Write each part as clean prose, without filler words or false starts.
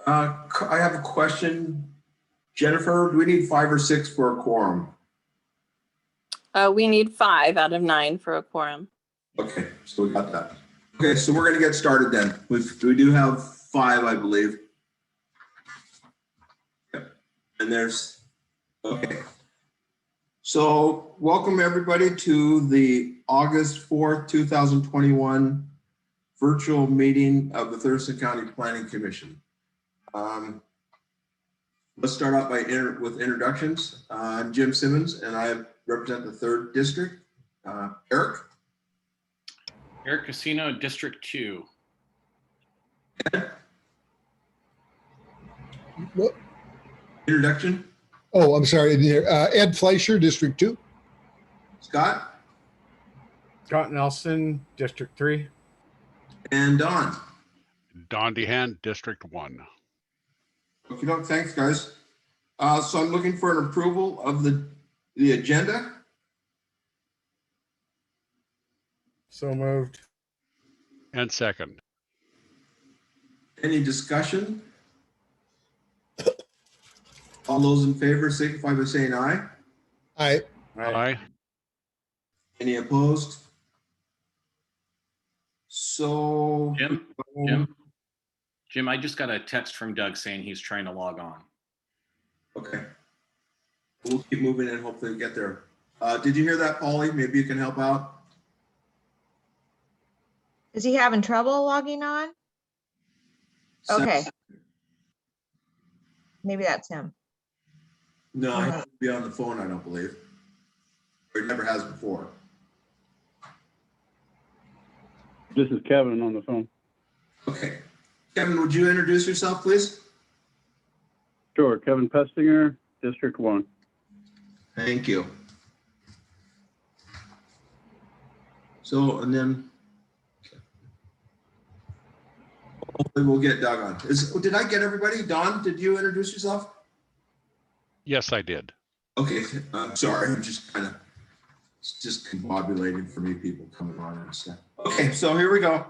I have a question. Jennifer, do we need 5 or 6 for a quorum? We need 5 out of 9 for a quorum. Okay, so we got that. Okay, so we're going to get started then. We do have 5, I believe. Yep. And there's, okay. So welcome everybody to the August 4th, 2021 virtual meeting of the Thurston County Planning Commission. Let's start out with introductions. I'm Jim Simmons and I represent the 3rd District. Eric? Eric Casino, District 2. Ed? What? Introduction? Oh, I'm sorry. Ed Fleischer, District 2. Scott? Scott Nelson, District 3. And Don? Don DeHaan, District 1. Okay, thanks guys. So I'm looking for an approval of the agenda. So moved. And second. Any discussion? All those in favor signify by saying aye. Aye. Aye. Any opposed? So Jim, I just got a text from Doug saying he's trying to log on. Okay. We'll keep moving and hopefully get there. Did you hear that, Polly? Maybe you can help out. Is he having trouble logging on? Okay. Maybe that's him. No, I have to be on the phone, I don't believe. Or it never has before. This is Kevin on the phone. Okay. Kevin, would you introduce yourself, please? Sure, Kevin Pestinger, District 1. Thank you. So, and then hopefully we'll get Doug on. Did I get everybody? Don, did you introduce yourself? Yes, I did. Okay, I'm sorry. I'm just kind of, it's just combobulating for me, people coming on and stuff. Okay, so here we go.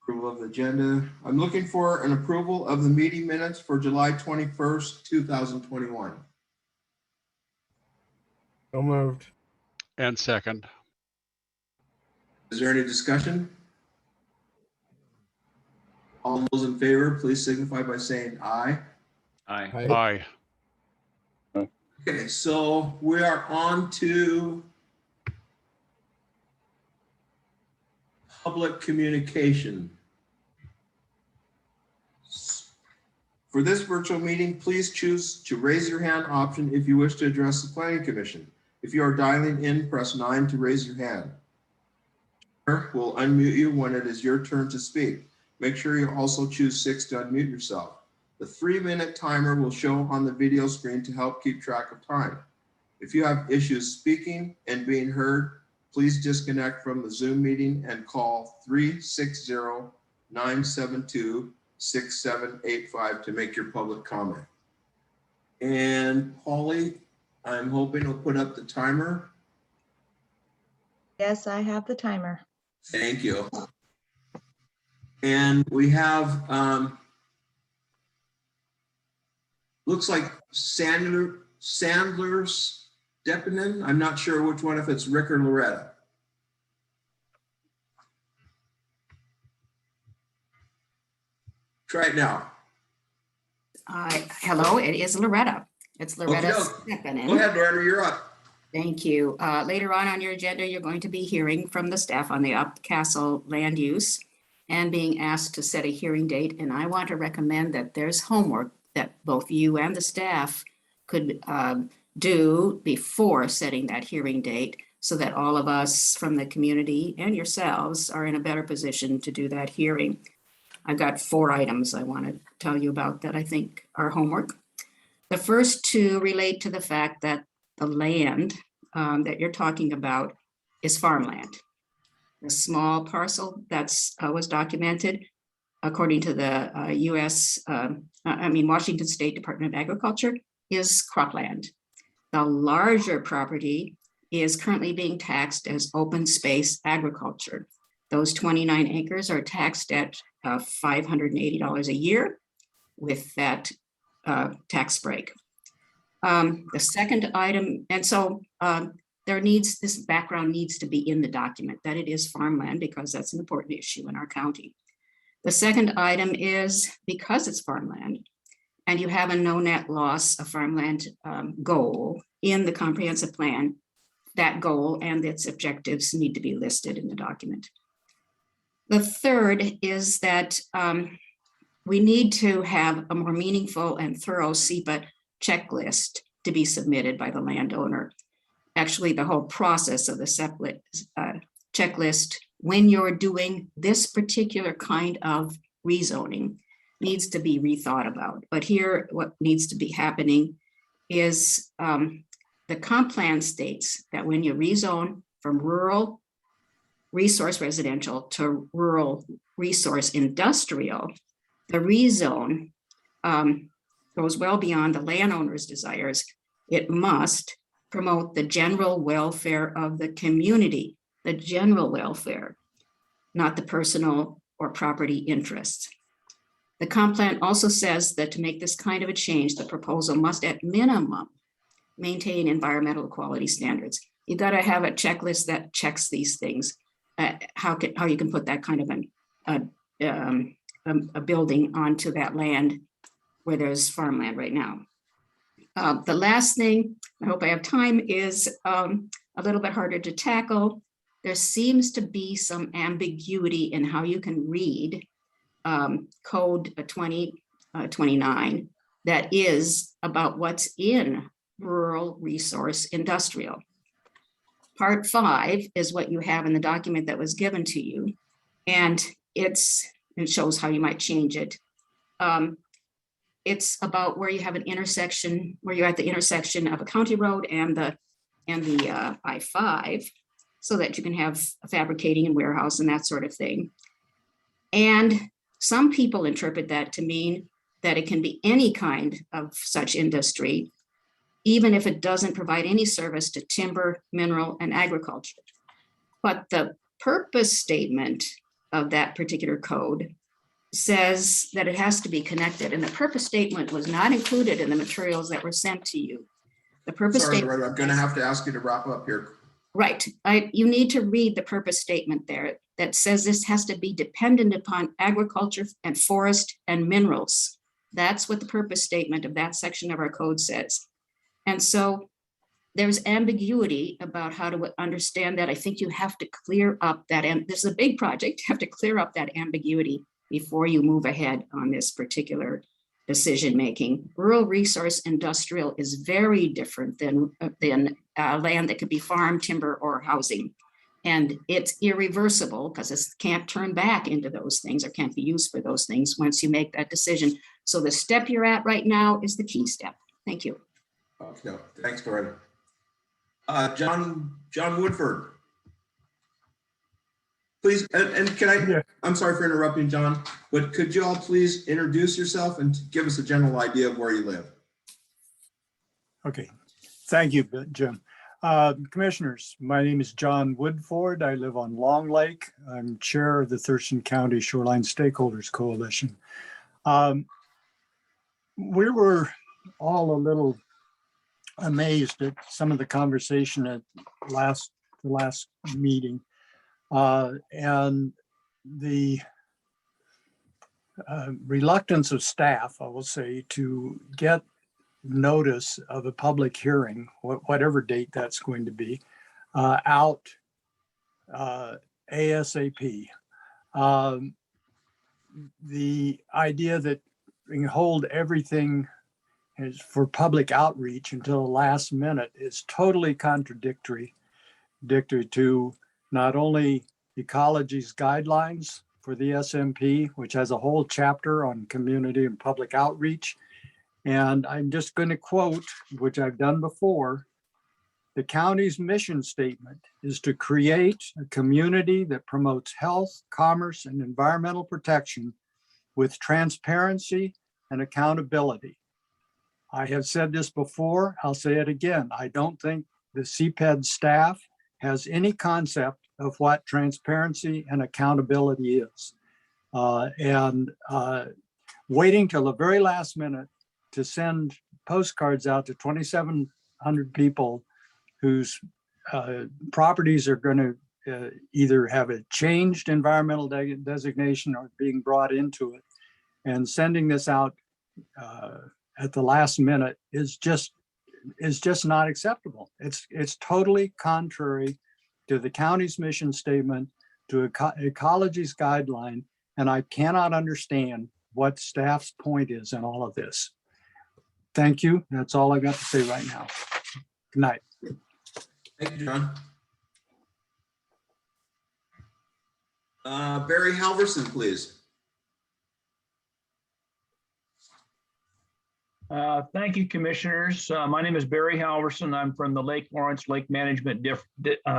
Approval of the agenda. I'm looking for an approval of the meeting minutes for July 21st, 2021. So moved. And second. Is there any discussion? All those in favor, please signify by saying aye. Aye. Aye. Okay, so we are on to public communication. For this virtual meeting, please choose to raise your hand option if you wish to address the Planning Commission. If you are dialing in, press 9 to raise your hand. We'll unmute you when it is your turn to speak. Make sure you also choose 6 to unmute yourself. The 3-minute timer will show on the video screen to help keep track of time. If you have issues speaking and being heard, please disconnect from the Zoom meeting and call 360-972-6785 to make your public comment. And Polly, I'm hoping will put up the timer. Yes, I have the timer. Thank you. And we have, looks like Sandler's Deppinen. I'm not sure which one, if it's Rick or Loretta. Try it now. Hello, it is Loretta. It's Loretta Deppinen. Go ahead, Loretta, you're up. Thank you. Later on your agenda, you're going to be hearing from the staff on the Upcastle land use and being asked to set a hearing date. And I want to recommend that there's homework that both you and the staff could do before setting that hearing date so that all of us from the community and yourselves are in a better position to do that hearing. I've got 4 items I want to tell you about that I think are homework. The first 2 relate to the fact that the land that you're talking about is farmland. The small parcel that's was documented according to the Washington State Department of Agriculture is cropland. The larger property is currently being taxed as open space agriculture. Those 29 acres are taxed at $580 a year with that tax break. The second item, and so this background needs to be in the document that it is farmland because that's an important issue in our county. The second item is because it's farmland and you have a no net loss of farmland goal in the comprehensive plan, that goal and its objectives need to be listed in the document. The third is that we need to have a more meaningful and thorough SEPA checklist to be submitted by the landowner. Actually, the whole process of the separate checklist when you're doing this particular kind of rezoning needs to be rethought about. But here, what needs to be happening is the comp plan states that when you rezone from rural resource residential to rural resource industrial, the rezone goes well beyond the landowner's desires. It must promote the general welfare of the community, the general welfare, not the personal or property interests. The comp plan also says that to make this kind of a change, the proposal must at minimum maintain environmental quality standards. You got to have a checklist that checks these things. How you can put that kind of a building onto that land where there's farmland right now. The last thing, I hope I have time, is a little bit harder to tackle. There seems to be some ambiguity in how you can read Code 2029 that is about what's in rural resource industrial. Part 5 is what you have in the document that was given to you, and it shows how you might change it. It's about where you have an intersection, where you're at the intersection of a county road and the I-5, so that you can have fabricating and warehouse and that sort of thing. And some people interpret that to mean that it can be any kind of such industry, even if it doesn't provide any service to timber, mineral, and agriculture. But the purpose statement of that particular code says that it has to be connected, and the purpose statement was not included in the materials that were sent to you. The purpose statement. I'm going to have to ask you to wrap up here. Right. You need to read the purpose statement there that says this has to be dependent upon agriculture and forest and minerals. That's what the purpose statement of that section of our code says. And so there's ambiguity about how to understand that. I think you have to clear up that, and this is a big project, you have to clear up that ambiguity before you move ahead on this particular decision-making. Rural resource industrial is very different than land that could be farm, timber, or housing. And it's irreversible because it can't turn back into those things or can't be used for those things once you make that decision. So the step you're at right now is the key step. Thank you. Okay, thanks, Doreen. John Woodford. Please, and can I, Yeah. I'm sorry for interrupting, John, but could you all please introduce yourself and give us a general idea of where you live? Okay, thank you, Jim. Commissioners, my name is John Woodford. I live on Long Lake. I'm chair of the Thurston County Shoreline Stakeholders Coalition. We were all a little amazed at some of the conversation at the last meeting. And the reluctance of staff, I will say, to get notice of a public hearing, whatever date that's going to be, out ASAP. The idea that we can hold everything for public outreach until the last minute is totally contradictory to not only ecology's guidelines for the SMP, which has a whole chapter on community and public outreach. And I'm just going to quote, which I've done before, the county's mission statement is to create a community that promotes health, commerce, and environmental protection with transparency and accountability. I have said this before, I'll say it again. I don't think the CPED staff has any concept of what transparency and accountability is. and waiting till the very last minute to send postcards out to 2,700 people whose properties are going to either have a changed environmental designation or being brought into it. And sending this out at the last minute is just not acceptable. It's totally contrary to the county's mission statement, to ecology's guideline, and I cannot understand what staff's point is in all of this. Thank you. That's all I got to say right now. Good night. Thank you, John. Barry Halverson, please. Thank you, commissioners. My name is Barry Halverson. I'm from the Lake Lawrence Lake Management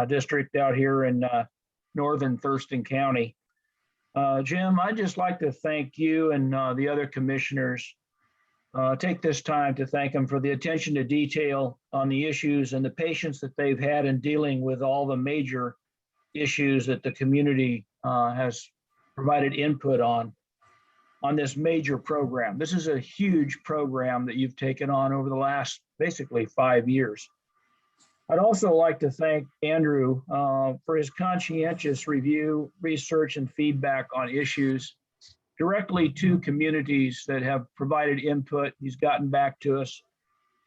District out here in northern Thurston County. Jim, I'd just like to thank you and the other commissioners. Take this time to thank them for the attention to detail on the issues and the patience that they've had in dealing with all the major issues that the community has provided input on this major program. This is a huge program that you've taken on over the last basically 5 years. I'd also like to thank Andrew for his conscientious review, research, and feedback on issues directly to communities that have provided input. He's gotten back to us,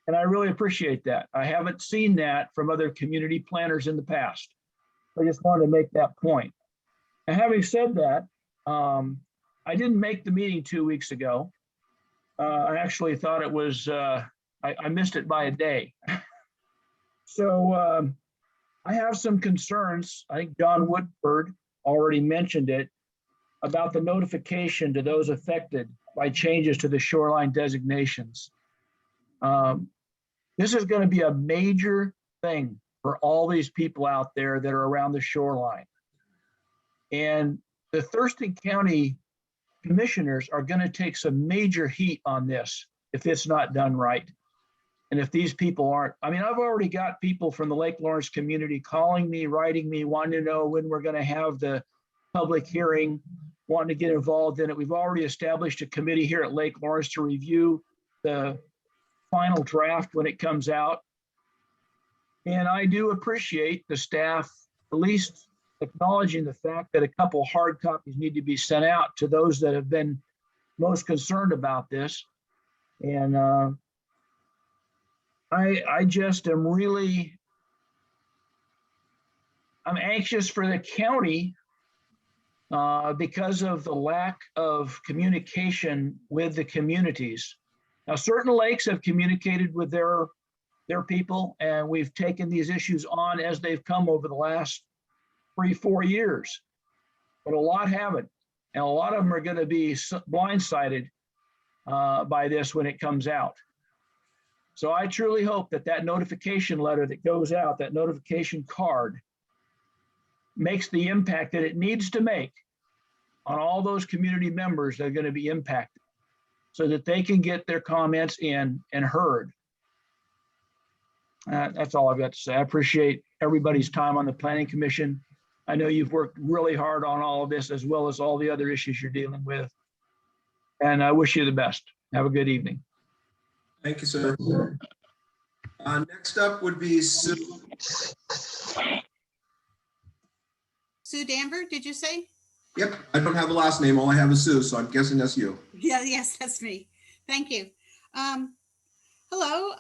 and I really appreciate that. I haven't seen that from other community planners in the past. I just wanted to make that point. And having said that, I didn't make the meeting 2 weeks ago. I actually thought it was, I missed it by a day. So I have some concerns. I think John Woodford already mentioned it about the notification to those affected by changes to the shoreline designations. This is going to be a major thing for all these people out there that are around the shoreline. And the Thurston County commissioners are going to take some major heat on this if it's not done right. And if these people aren't, I mean, I've already got people from the Lake Lawrence community calling me, writing me, wanting to know when we're going to have the public hearing, wanting to get involved in it. We've already established a committee here at Lake Lawrence to review the final draft when it comes out. And I do appreciate the staff at least acknowledging the fact that a couple hard copies need to be sent out to those that have been most concerned about this. And I just am really, I'm anxious for the county because of the lack of communication with the communities. Now, certain lakes have communicated with their people, and we've taken these issues on as they've come over the last 3-4 years, but a lot haven't. And a lot of them are going to be blindsided by this when it comes out. So I truly hope that that notification letter that goes out, that notification card, makes the impact that it needs to make on all those community members that are going to be impacted so that they can get their comments in and heard. That's all I've got to say. I appreciate everybody's time on the Planning Commission. I know you've worked really hard on all of this as well as all the other issues you're dealing with. And I wish you the best. Have a good evening. Thank you, sir. Next up would be Sue. Sue Danver, did you say? Yep, I don't have a last name. All I have is Sue, so I'm guessing that's you. Yeah, yes, that's me. Thank you. Hello,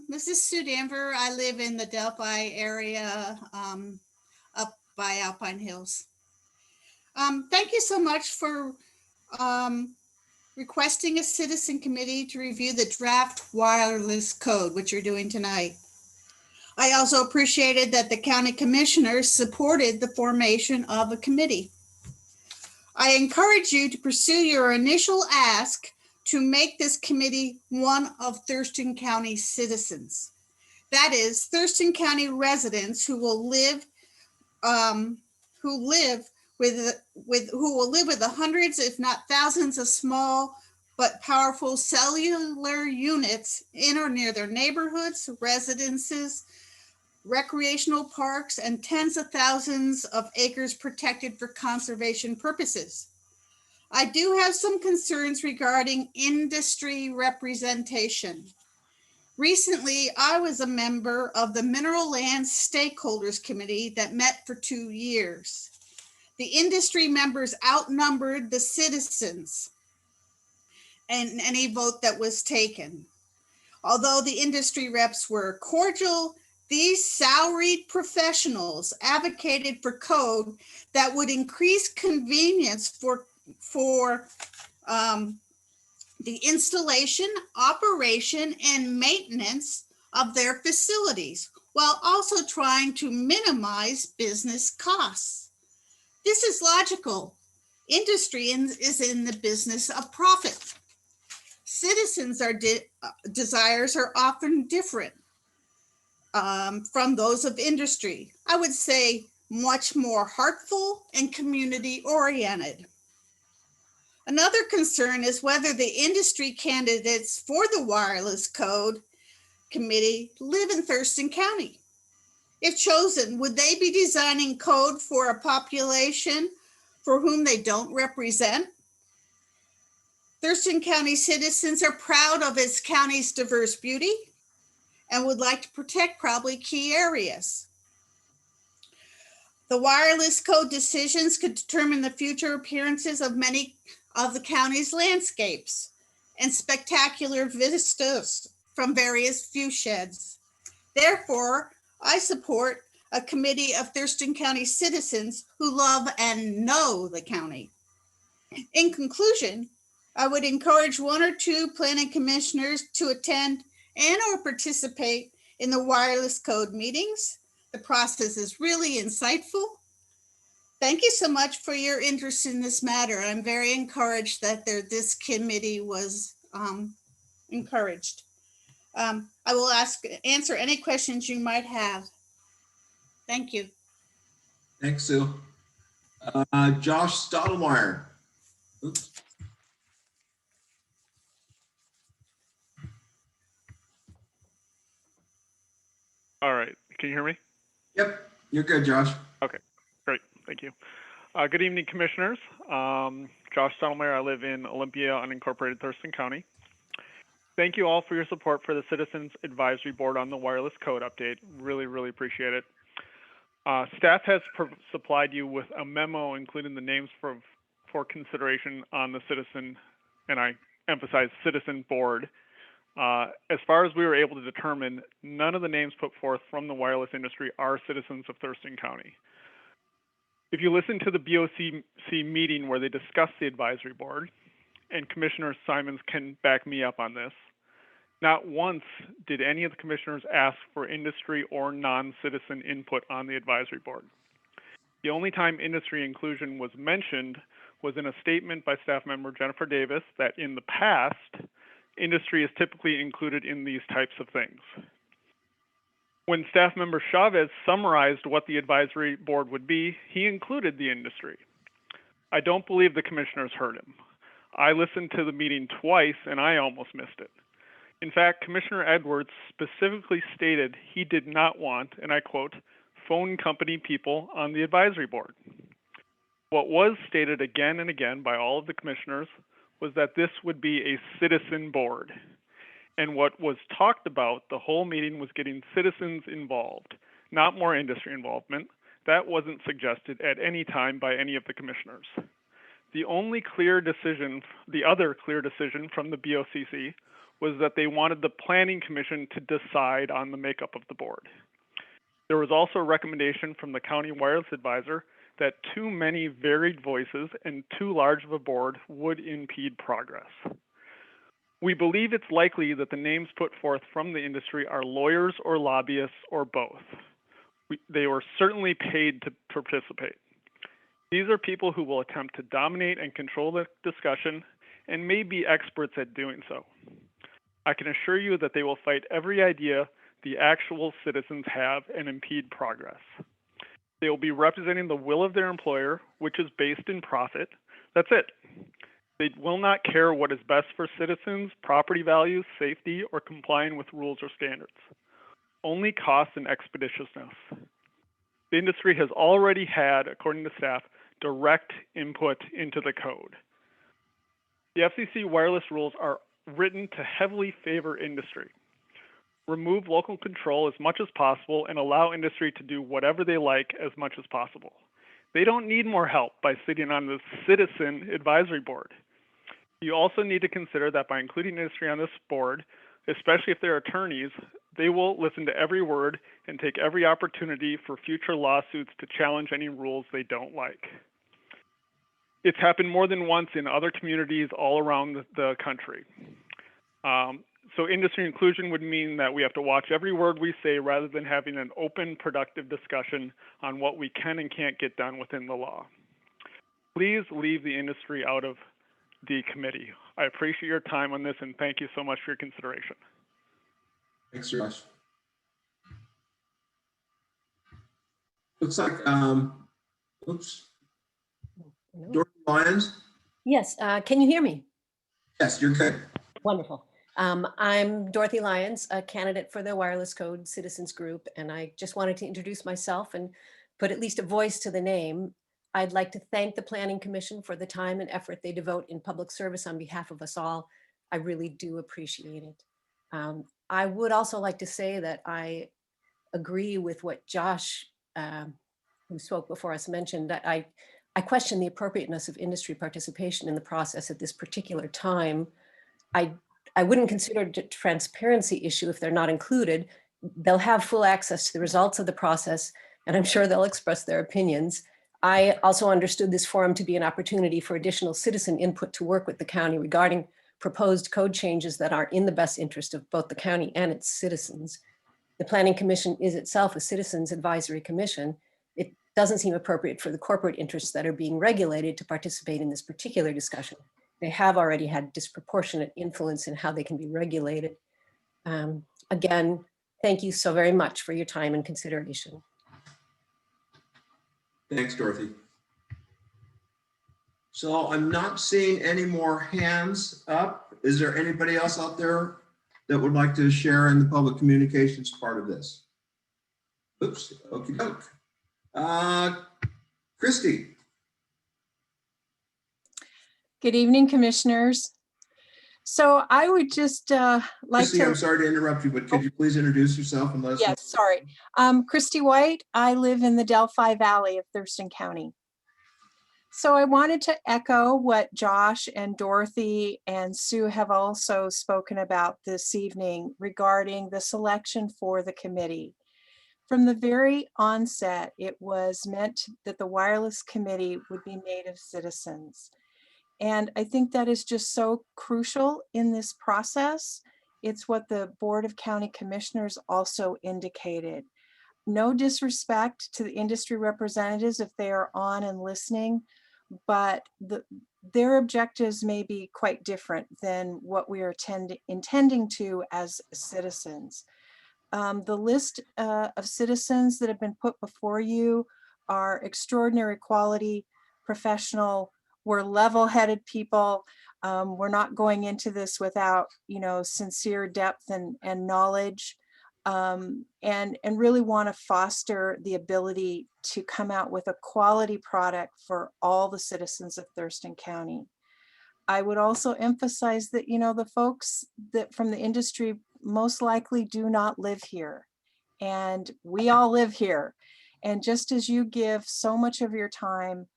this is Sue Danver. I live in the Delphi area up by Alpine Hills. Thank you so much for requesting a citizen committee to review the draft wireless code, which you're doing tonight. I also appreciated that the county commissioners supported the formation of a committee. I encourage you to pursue your initial ask to make this committee one of Thurston County citizens. That is, Thurston County residents who will live with the hundreds, if not thousands, of small but powerful cellular units in or near their neighborhoods, residences, recreational parks, and tens of thousands of acres protected for conservation purposes. I do have some concerns regarding industry representation. Recently, I was a member of the Mineral Lands Stakeholders Committee that met for 2 years. The industry members outnumbered the citizens in any vote that was taken. Although the industry reps were cordial, these salaried professionals advocated for code that would increase convenience for the installation, operation, and maintenance of their facilities, while also trying to minimize business costs. This is logical. Industry is in the business of profit. Citizens' desires are often different from those of industry. I would say much more heartful and community-oriented. Another concern is whether the industry candidates for the Wireless Code Committee live in Thurston County. If chosen, would they be designing code for a population for whom they don't represent? Thurston County citizens are proud of its county's diverse beauty and would like to protect probably key areas. The wireless code decisions could determine the future appearances of many of the county's landscapes and spectacular vistas from various view sheds. Therefore, I support a committee of Thurston County citizens who love and know the county. In conclusion, I would encourage 1 or 2 planning commissioners to attend and or participate in the wireless code meetings. The process is really insightful. Thank you so much for your interest in this matter. I'm very encouraged that this committee was encouraged. I will answer any questions you might have. Thank you. Thanks, Sue. Josh Stottlemyre. Oops. All right. Can you hear me? Yep, you're good, Josh. Okay, great. Thank you. Good evening, commissioners. Josh Stottlemyre. I live in Olympia, unincorporated Thurston County. Thank you all for your support for the Citizens Advisory Board on the wireless code update. Really, really appreciate it. Staff has supplied you with a memo including the names for consideration on the citizen, and I emphasize citizen board. As far as we were able to determine, none of the names put forth from the wireless industry are citizens of Thurston County. If you listen to the BOCC meeting where they discussed the advisory board, and Commissioner Simons can back me up on this, not once did any of the commissioners ask for industry or non-citizen input on the advisory board. The only time industry inclusion was mentioned was in a statement by staff member Jennifer Davis that in the past, industry is typically included in these types of things. When staff member Chavez summarized what the advisory board would be, he included the industry. I don't believe the commissioners heard him. I listened to the meeting twice and I almost missed it. In fact, Commissioner Edwards specifically stated he did not want, and I quote, phone company people on the advisory board. What was stated again and again by all of the commissioners was that this would be a citizen board. And what was talked about the whole meeting was getting citizens involved, not more industry involvement. That wasn't suggested at any time by any of the commissioners. The other clear decision from the BOCC was that they wanted the Planning Commission to decide on the makeup of the board. There was also a recommendation from the County Wireless Advisor that too many varied voices and too large of a board would impede progress. We believe it's likely that the names put forth from the industry are lawyers or lobbyists or both. They were certainly paid to participate. These are people who will attempt to dominate and control the discussion and may be experts at doing so. I can assure you that they will fight every idea the actual citizens have and impede progress. They will be representing the will of their employer, which is based in profit. That's it. They will not care what is best for citizens, property values, safety, or complying with rules or standards. Only cost and expeditiousness. The industry has already had, according to staff, direct input into the code. The FCC wireless rules are written to heavily favor industry. Remove local control as much as possible and allow industry to do whatever they like as much as possible. They don't need more help by sitting on the Citizen Advisory Board. You also need to consider that by including industry on this board, especially if they're attorneys, they will listen to every word and take every opportunity for future lawsuits to challenge any rules they don't like. It's happened more than once in other communities all around the country. So industry inclusion would mean that we have to watch every word we say rather than having an open, productive discussion on what we can and can't get done within the law. Please leave the industry out of the committee. I appreciate your time on this and thank you so much for your consideration. Thanks, Josh. Looks like, oops. Dorothy Lyons? Yes, can you hear me? Yes, you're good. Wonderful. I'm Dorothy Lyons, a candidate for the Wireless Code Citizens Group, and I just wanted to introduce myself and put at least a voice to the name. I'd like to thank the Planning Commission for the time and effort they devote in public service on behalf of us all. I really do appreciate it. I would also like to say that I agree with what Josh, who spoke before us, mentioned. That I question the appropriateness of industry participation in the process at this particular time. I wouldn't consider it a transparency issue if they're not included. They'll have full access to the results of the process, and I'm sure they'll express their opinions. I also understood this forum to be an opportunity for additional citizen input to work with the county regarding proposed code changes that are in the best interest of both the county and its citizens. The Planning Commission is itself a citizens advisory commission. It doesn't seem appropriate for the corporate interests that are being regulated to participate in this particular discussion. They have already had disproportionate influence in how they can be regulated. Again, thank you so very much for your time and consideration. Thanks, Dorothy. So I'm not seeing any more hands up. Is there anybody else out there that would like to share in the public communications part of this? Oops, okie doke. Christy. Good evening, commissioners. So I would just like Christy, to. I'm sorry to interrupt you, but could you please introduce yourself and let us know? Yes, sorry. Christy White. I live in the Delphi Valley of Thurston County. So I wanted to echo what Josh and Dorothy and Sue have also spoken about this evening regarding the selection for the committee. From the very onset, it was meant that the wireless committee would be made of citizens. And I think that is just so crucial in this process. It's what the Board of County Commissioners also indicated. No disrespect to the industry representatives if they are on and listening, but their objectives may be quite different than what we are intending to as citizens. The list of citizens that have been put before you are extraordinary quality, professional. We're level-headed people. We're not going into this without, sincere depth and knowledge, and really want to foster the ability to come out with a quality product for all the citizens of Thurston County. I would also emphasize that, the folks that from the industry most likely do not live here, and we all live here. And just as you give so much of your time,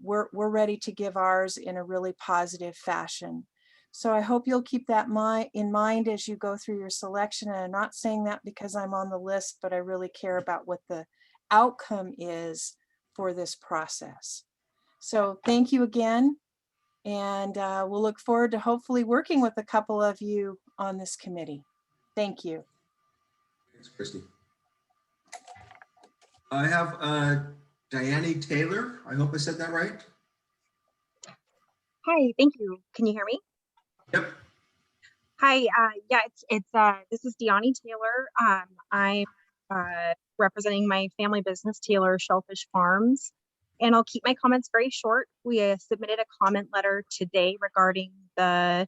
we're ready to give ours in a really positive fashion. So I hope you'll keep that in mind as you go through your selection. And I'm not saying that because I'm on the list, but I really care about what the outcome is for this process. So thank you again. And we'll look forward to hopefully working with a couple of you on this committee. Thank you. Thanks, Christy. I have Diane Taylor. I hope I said that right. Hi, thank you. Can you hear me? Yep. Hi, yeah, this is Deani Taylor. I'm representing my family business, Taylor Shellfish Farms, and I'll keep my comments very short. We submitted a comment letter today regarding the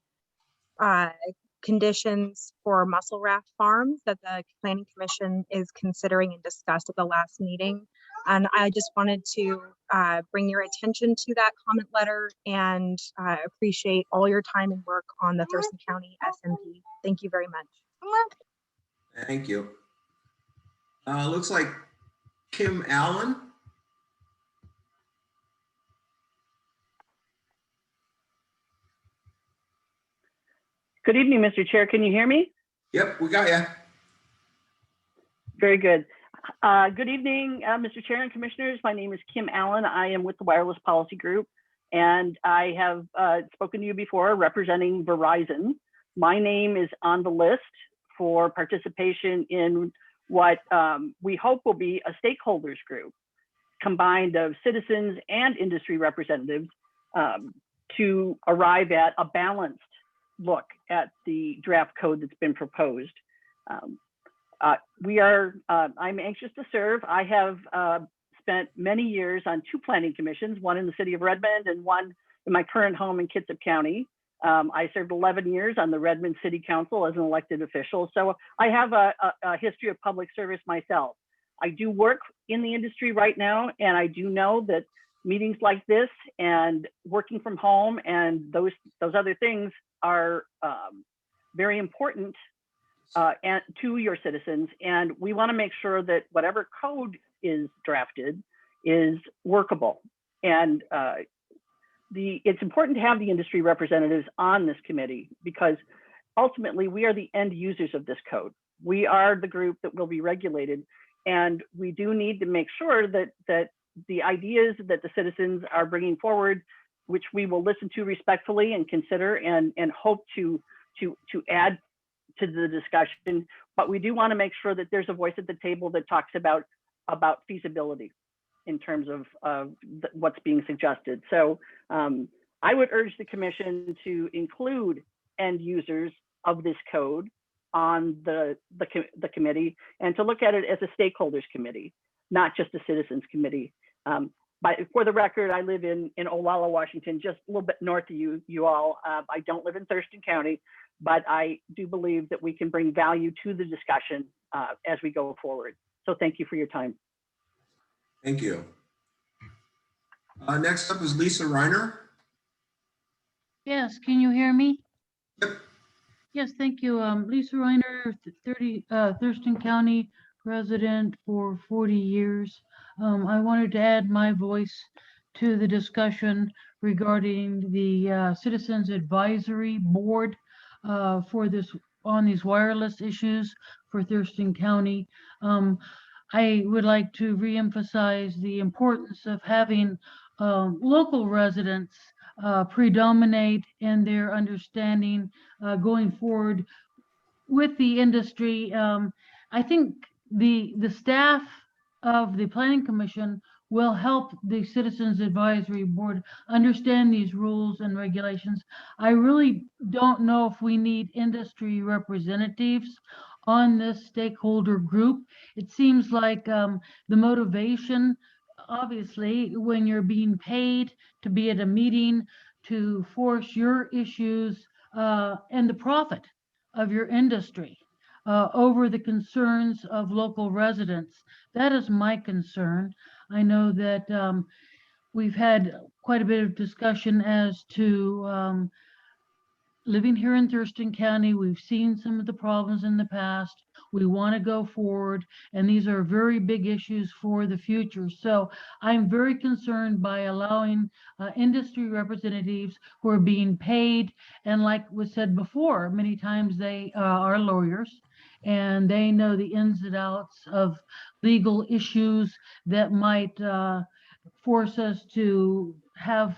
conditions for mussel raft farms that the Planning Commission is considering and discussed at the last meeting. And I just wanted to bring your attention to that comment letter and appreciate all your time and work on the Thurston County SMP. Thank you very much. Thank you. Looks like Kim Allen. Good evening, Mr. Chair. Can you hear me? Yep, we got you. Very good. Good evening, Mr. Chair and Commissioners. My name is Kim Allen. I am with the Wireless Policy Group, and I have spoken to you before representing Verizon. My name is on the list for participation in what we hope will be a stakeholders group combined of citizens and industry representatives to arrive at a balanced look at the draft code that's been proposed. I'm anxious to serve. I have spent many years on 2 planning commissions, one in the city of Redmond and one in my current home in Kitsap County. I served 11 years on the Redmond City Council as an elected official. So I have a history of public service myself. I do work in the industry right now, and I do know that meetings like this and working from home and those other things are very important and to your citizens. And we want to make sure that whatever code is drafted is workable. And it's important to have the industry representatives on this committee because ultimately we are the end users of this code. We are the group that will be regulated, and we do need to make sure that the ideas that the citizens are bringing forward, which we will listen to respectfully and consider and hope to add to the discussion, but we do want to make sure that there's a voice at the table that talks about feasibility in terms of what's being suggested. So I would urge the commission to include end users of this code on the committee and to look at it as a stakeholders committee, not just a citizens committee. But for the record, I live in Olalla, Washington, just a little bit north of you all. I don't live in Thurston County, but I do believe that we can bring value to the discussion as we go forward. So thank you for your time. Thank you. Next up is Lisa Reiner. Yes, can you hear me? Yep. Yes, thank you. Lisa Reiner, Thurston County resident for 40 years. I wanted to add my voice to the discussion regarding the Citizens Advisory Board on these wireless issues for Thurston County. I would like to reemphasize the importance of having local residents predominate in their understanding going forward with the industry. I think the staff of the Planning Commission will help the Citizens Advisory Board understand these rules and regulations. I really don't know if we need industry representatives on this stakeholder group. It seems like the motivation, obviously, when you're being paid to be at a meeting to force your issues and the profit of your industry over the concerns of local residents. That is my concern. I know that we've had quite a bit of discussion as to living here in Thurston County. We've seen some of the problems in the past. We want to go forward, and these are very big issues for the future. So I'm very concerned by allowing industry representatives who are being paid, and like was said before, many times they are lawyers, and they know the ins and outs of legal issues that might force us to have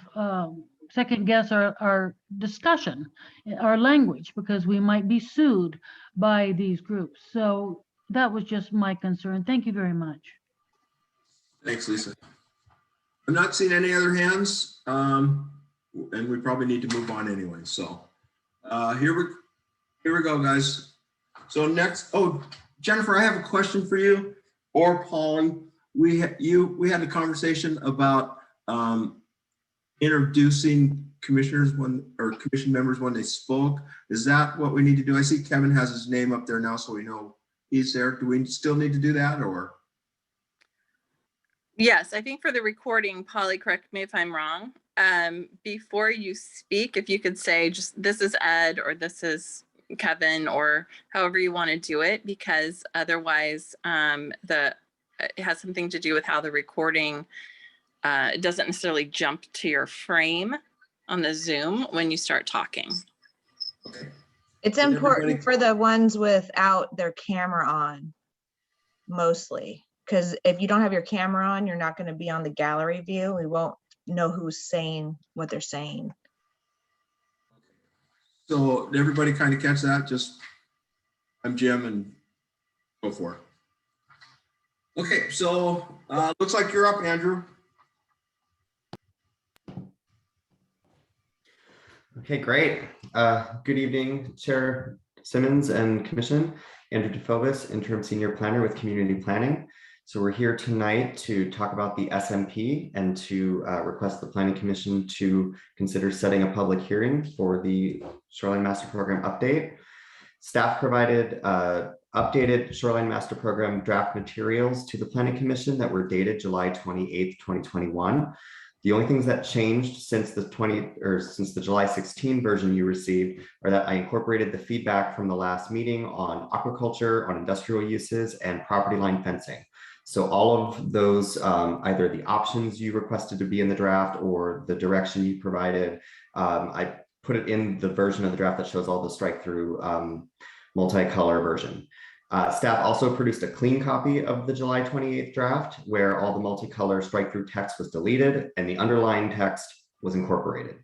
second guess our discussion, our language, because we might be sued by these groups. So that was just my concern. Thank you very much. Thanks, Lisa. I'm not seeing any other hands, and we probably need to move on anyway. So here we go, guys. So next, Jennifer, I have a question for you, or Polly. We had a conversation about introducing commissioners commission members when they spoke. Is that what we need to do? I see Kevin has his name up there now, so we know he's there. Do we still need to do that, or? Yes, I think for the recording, Polly, correct me if I'm wrong. Before you speak, if you could say just this is Ed or this is Kevin or however you want to do it, because otherwise it has something to do with how the recording it doesn't necessarily jump to your frame on the Zoom when you start talking. Okay. It's Did important everybody- for the ones without their camera on, mostly. Because if you don't have your camera on, you're not going to be on the gallery view. We won't know who's saying what they're saying. So did everybody kind of catch that? Just, I'm Jim and go for it. Okay, so looks like you're up, Andrew. Okay, great. Good evening, Chair Simmons and Commission. Andrew DeFobis, Interim Senior Planner with Community Planning. So we're here tonight to talk about the SMP and to request the Planning Commission to consider setting a public hearing for the Shoreline Master Program update. Staff provided updated Shoreline Master Program draft materials to the Planning Commission that were dated July 28th, 2021. The only things that changed since the July 16 version you received are that I incorporated the feedback from the last meeting on aquaculture, on industrial uses, and property line fencing. So all of those, either the options you requested to be in the draft or the direction you provided, I put it in the version of the draft that shows all the strike through multicolor version. Staff also produced a clean copy of the July 28th draft where all the multicolor strike through text was deleted and the underlying text was incorporated.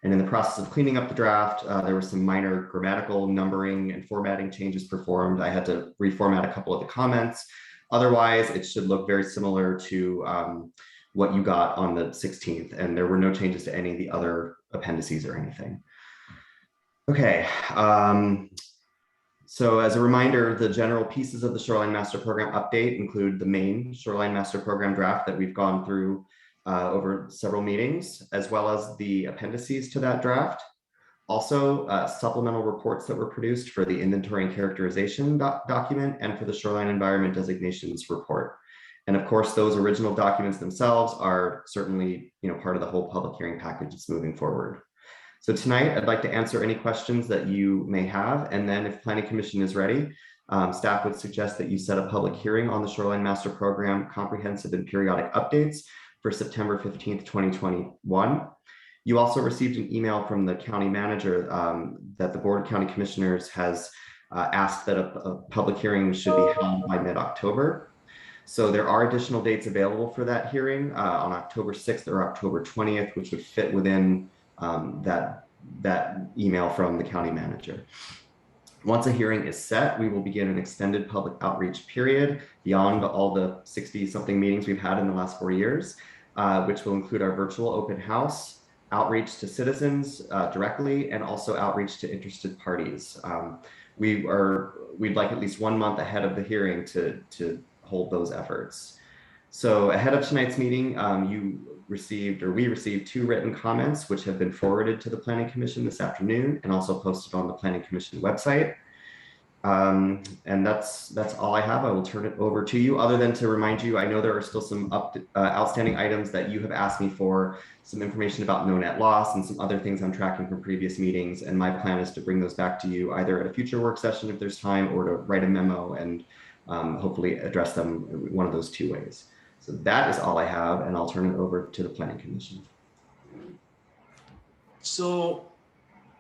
And in the process of cleaning up the draft, there were some minor grammatical, numbering, and formatting changes performed. I had to reformat a couple of the comments. Otherwise, it should look very similar to what you got on the 16th, and there were no changes to any of the other appendices or anything. Okay. So as a reminder, the general pieces of the Shoreline Master Program update include the main Shoreline Master Program draft that we've gone through over several meetings, as well as the appendices to that draft. Also, supplemental reports that were produced for the inventory and characterization document and for the Shoreline Environment Designations report. And of course, those original documents themselves are certainly, part of the whole public hearing package that's moving forward. So tonight, I'd like to answer any questions that you may have. And then if Planning Commission is ready, staff would suggest that you set a public hearing on the Shoreline Master Program comprehensive and periodic updates for September 15th, 2021. You also received an email from the county manager that the Board of County Commissioners has asked that a public hearing should be held by mid-October. So there are additional dates available for that hearing on October 6th or October 20th, which would fit within that email from the county manager. Once a hearing is set, we will begin an extended public outreach period beyond all the 60-something meetings we've had in the last 4 years, which will include our virtual open house, outreach to citizens directly, and also outreach to interested parties. We'd like at least 1 month ahead of the hearing to hold those efforts. So ahead of tonight's meeting, we received 2 written comments, which have been forwarded to the Planning Commission this afternoon and also posted on the Planning Commission website. And that's all I have. I will turn it over to you, other than to remind you, I know there are still some outstanding items that you have asked me for, some information about no net loss and some other things I'm tracking from previous meetings. And my plan is to bring those back to you either at a future work session if there's time, or to write a memo and hopefully address them one of those 2 ways. So that is all I have, and I'll turn it over to the Planning Commission. So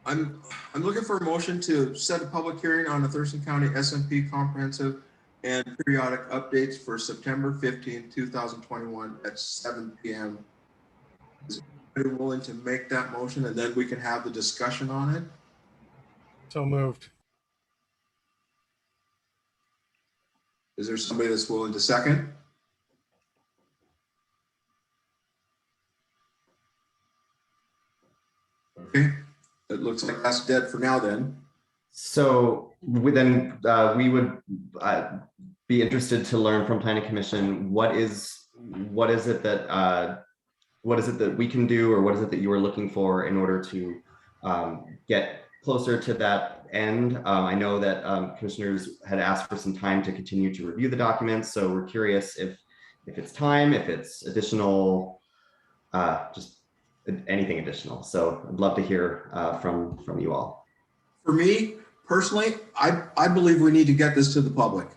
I'm looking for a motion to set a public hearing on the Thurston County SMP comprehensive and periodic updates for September 15, 2021 at 7 p.m. Is anybody willing to make that motion, and then we can have the discussion on it? So moved. Is there somebody that's willing to second? Okay, it looks like that's dead for now then. So we would be interested to learn from Planning Commission, what is it that we can do, or what is it that you are looking for in order to get closer to that end? I know that commissioners had asked for some time to continue to review the documents, so we're curious if if it's time, if it's additional, just anything additional. So I'd love to hear from you all. For me personally, I believe we need to get this to the public.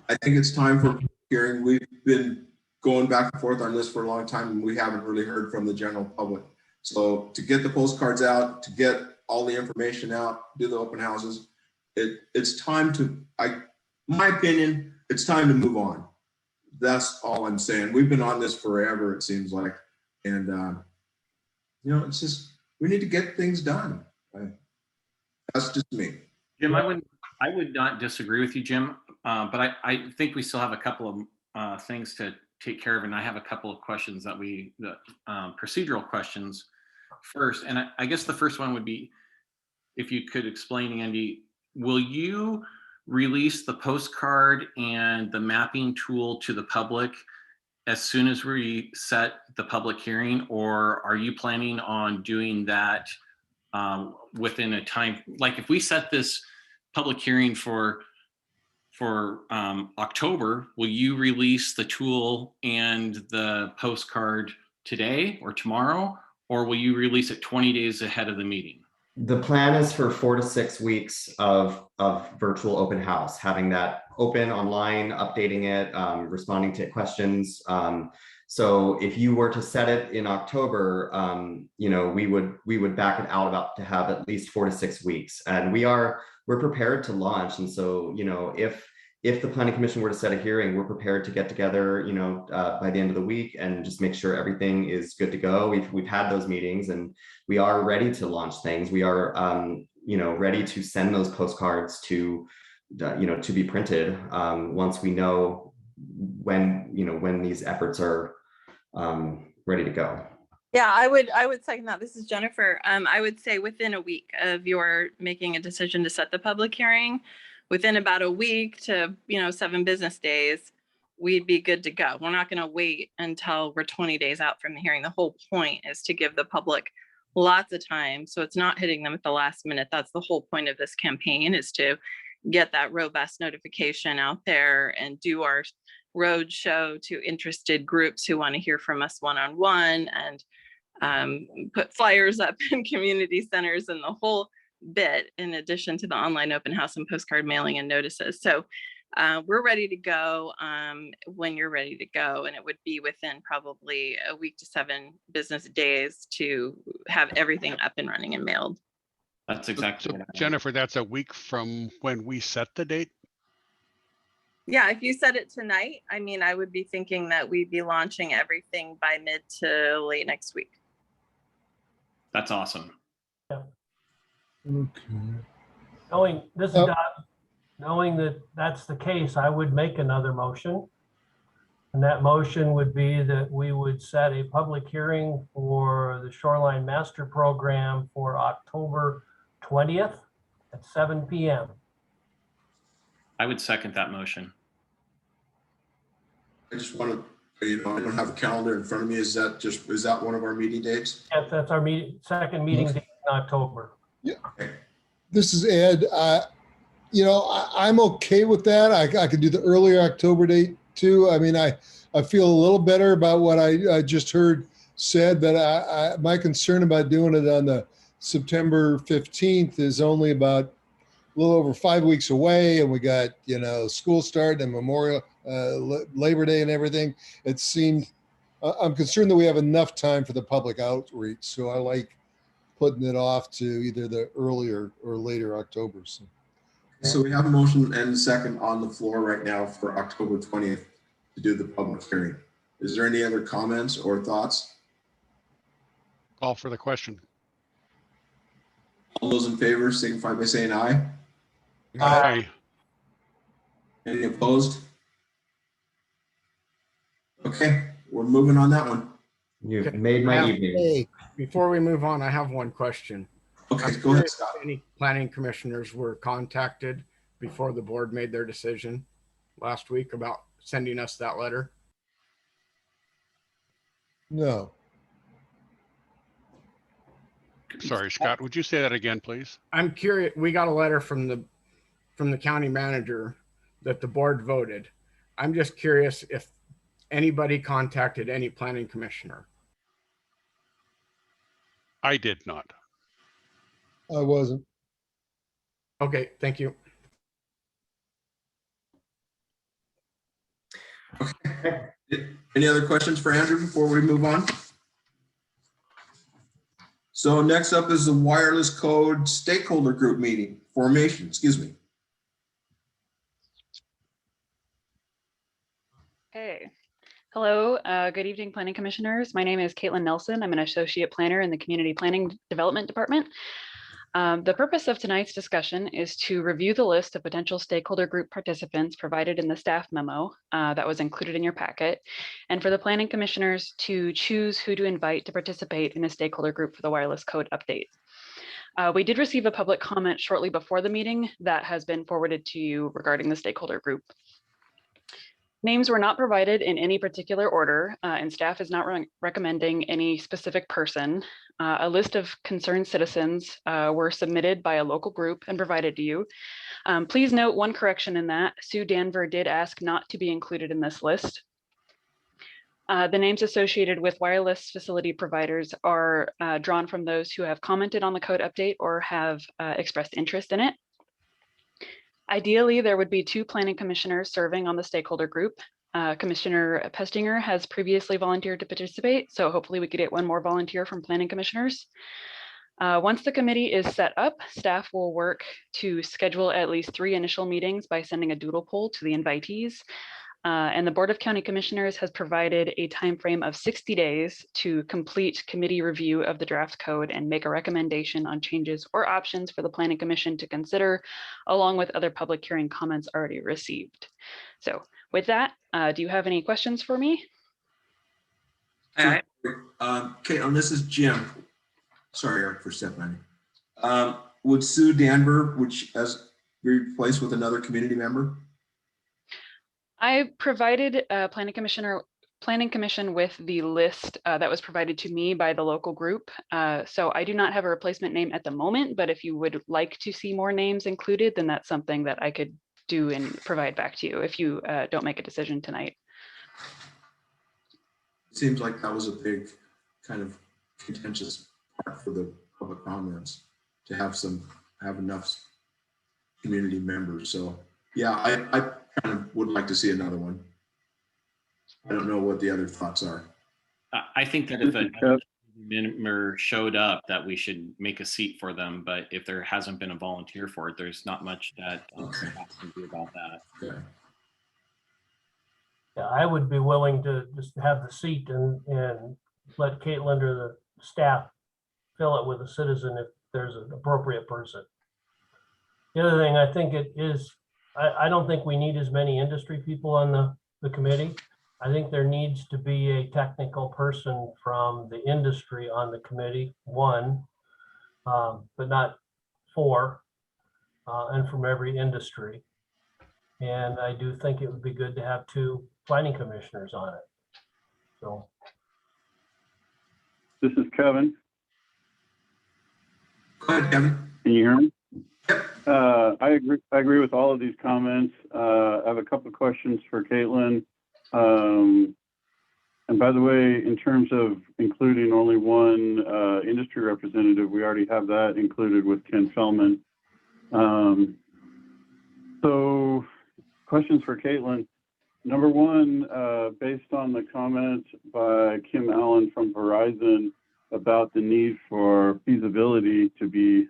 I think it's time for hearing. We've been going back and forth on this for a long time, and we haven't really heard from the general public. So to get the postcards out, to get all the information out, do the open houses, it's time to, my opinion, it's time to move on. That's all I'm saying. We've been on this forever, it seems like. And, you know, it's just, we need to get things done. That's just me. Jim, I would not disagree with you, Jim, but I think we still have a couple of things to take care of, and I have a couple of questions procedural questions first. And I guess the first one would be, if you could explain, Andy, will you release the postcard and the mapping tool to the public as soon as we set the public hearing, or are you planning on doing that within a time? Like if we set this public hearing for October, will you release the tool and the postcard today or tomorrow, or will you release it 20 days ahead of the meeting? The plan is for 4 to 6 weeks of virtual open house, having that open online, updating it, responding to questions. So if you were to set it in October, you know, we would back it out about to have at least 4 to 6 weeks, and we're prepared to launch. And so, you know, if the Planning Commission were to set a hearing, we're prepared to get together, you know, by the end of the week and just make sure everything is good to go. We've had those meetings and we are ready to launch things. We are, you know, ready to send those postcards to, you know, to be printed once we know when these efforts are ready to go. Yeah, I would second that. This is Jennifer. I would say within a week of your making a decision to set the public hearing, within about a week to 7 business days, we'd be good to go. We're not going to wait until we're 20 days out from the hearing. The whole point is to give the public lots of time, so it's not hitting them at the last minute. That's the whole point of this campaign, is to get that robust notification out there and do our road show to interested groups who want to hear from us one-on-one, and put flyers up in community centers and the whole bit, in addition to the online open house and postcard mailing and notices. So we're ready to go when you're ready to go, and it would be within probably a week to 7 business days to have everything up and running and mailed. That's exactly So Jennifer, that's a week from when we set the date? Yeah, if you set it tonight, I mean, I would be thinking that we'd be launching everything by mid to late next week. That's awesome. Okay. This is Doug. Knowing that that's the case, I would make another motion. And that motion would be that we would set a public hearing for the Shoreline Master Program for October 20th at 7 p.m. I would second that motion. I just want to, I don't have a calendar in front of me. Is that one of our meeting dates? Yes, that's our second meeting date in October. Yeah. Okay. This is Ed. I'm okay with that. I could do the earlier October date too. I mean, I feel a little better about what I just heard said, but my concern about doing it on the September 15th is only about a little over 5 weeks away, and we got, school start and Memorial, Labor Day and everything. It seemed, I'm concerned that we have enough time for the public outreach. So I like putting it off to either the earlier or later October. So we have a motion and a second on the floor right now for October 20th to do the public hearing. Is there any other comments or thoughts? Call for the question. All those in favor signify by saying aye. Aye. Any opposed? Okay, we're moving on that one. You've made my evening. Hey, before we move on, I have one question. Okay, go ahead, Scott. Any planning commissioners were contacted before the board made their decision last week about sending us that letter? No. Sorry, Scott, would you say that again, please? I'm curious. We got a letter from the county manager that the board voted. I'm just curious if anybody contacted any planning commissioner? I did not. I wasn't. Okay, thank you. Any other questions for Andrew before we move on? So next up is the wireless code stakeholder group meeting formation, excuse me. Okay. Hello, good evening, planning commissioners. My name is Caitlin Nelson. I'm an associate planner in the Community Planning Development Department. The purpose of tonight's discussion is to review the list of potential stakeholder group participants provided in the staff memo that was included in your packet, and for the planning commissioners to choose who to invite to participate in a stakeholder group for the wireless code update. We did receive a public comment shortly before the meeting that has been forwarded to you regarding the stakeholder group. Names were not provided in any particular order, and staff is not recommending any specific person. A list of concerned citizens were submitted by a local group and provided to you. Please note one correction in that. Sue Danver did ask not to be included in this list. The names associated with wireless facility providers are drawn from those who have commented on the code update or have expressed interest in it. Ideally, there would be 2 planning commissioners serving on the stakeholder group. Commissioner Pestinger has previously volunteered to participate, so hopefully we could get 1 more volunteer from planning commissioners. Once the committee is set up, staff will work to schedule at least 3 initial meetings by sending a doodle poll to the invitees. And the Board of County Commissioners has provided a time frame of 60 days to complete committee review of the draft code and make a recommendation on changes or options for the Planning Commission to consider, along with other public hearing comments already received. So with that, do you have any questions for me? Caitlin, this is Jim. Sorry, Eric, for stepping on you. Would Sue Danver, which has be replaced with another community member? I provided Planning Commission with the list that was provided to me by the local group. So I do not have a replacement name at the moment, but if you would like to see more names included, then that's something that I could do and provide back to you if you don't make a decision tonight. It seems like that was a big kind of contentious part for the public comments to have enough community members. So yeah, I kind of would like to see another one. I don't know what the other thoughts are. I think that if a member showed up, that we should make a seat for them. But if there hasn't been a volunteer for it, there's not much that staff can do about that. Okay. Yeah, I would be willing to just have the seat and let Caitlin or the staff fill it with a citizen if there's an appropriate person. The other thing, I think it is, I don't think we need as many industry people on the committee. I think there needs to be a technical person from the industry on the committee, 1, but not 4, and from every industry. And I do think it would be good to have 2 planning commissioners on it. So. This is Kevin. Go ahead, Kevin. Can you hear me? I agree with all of these comments. I have a couple of questions for Caitlin. And by the way, in terms of including only 1 industry representative, we already have that included with Ken Fellman. So questions for Caitlin. Number 1, based on the comment by Kim Allen from Verizon about the need for feasibility to be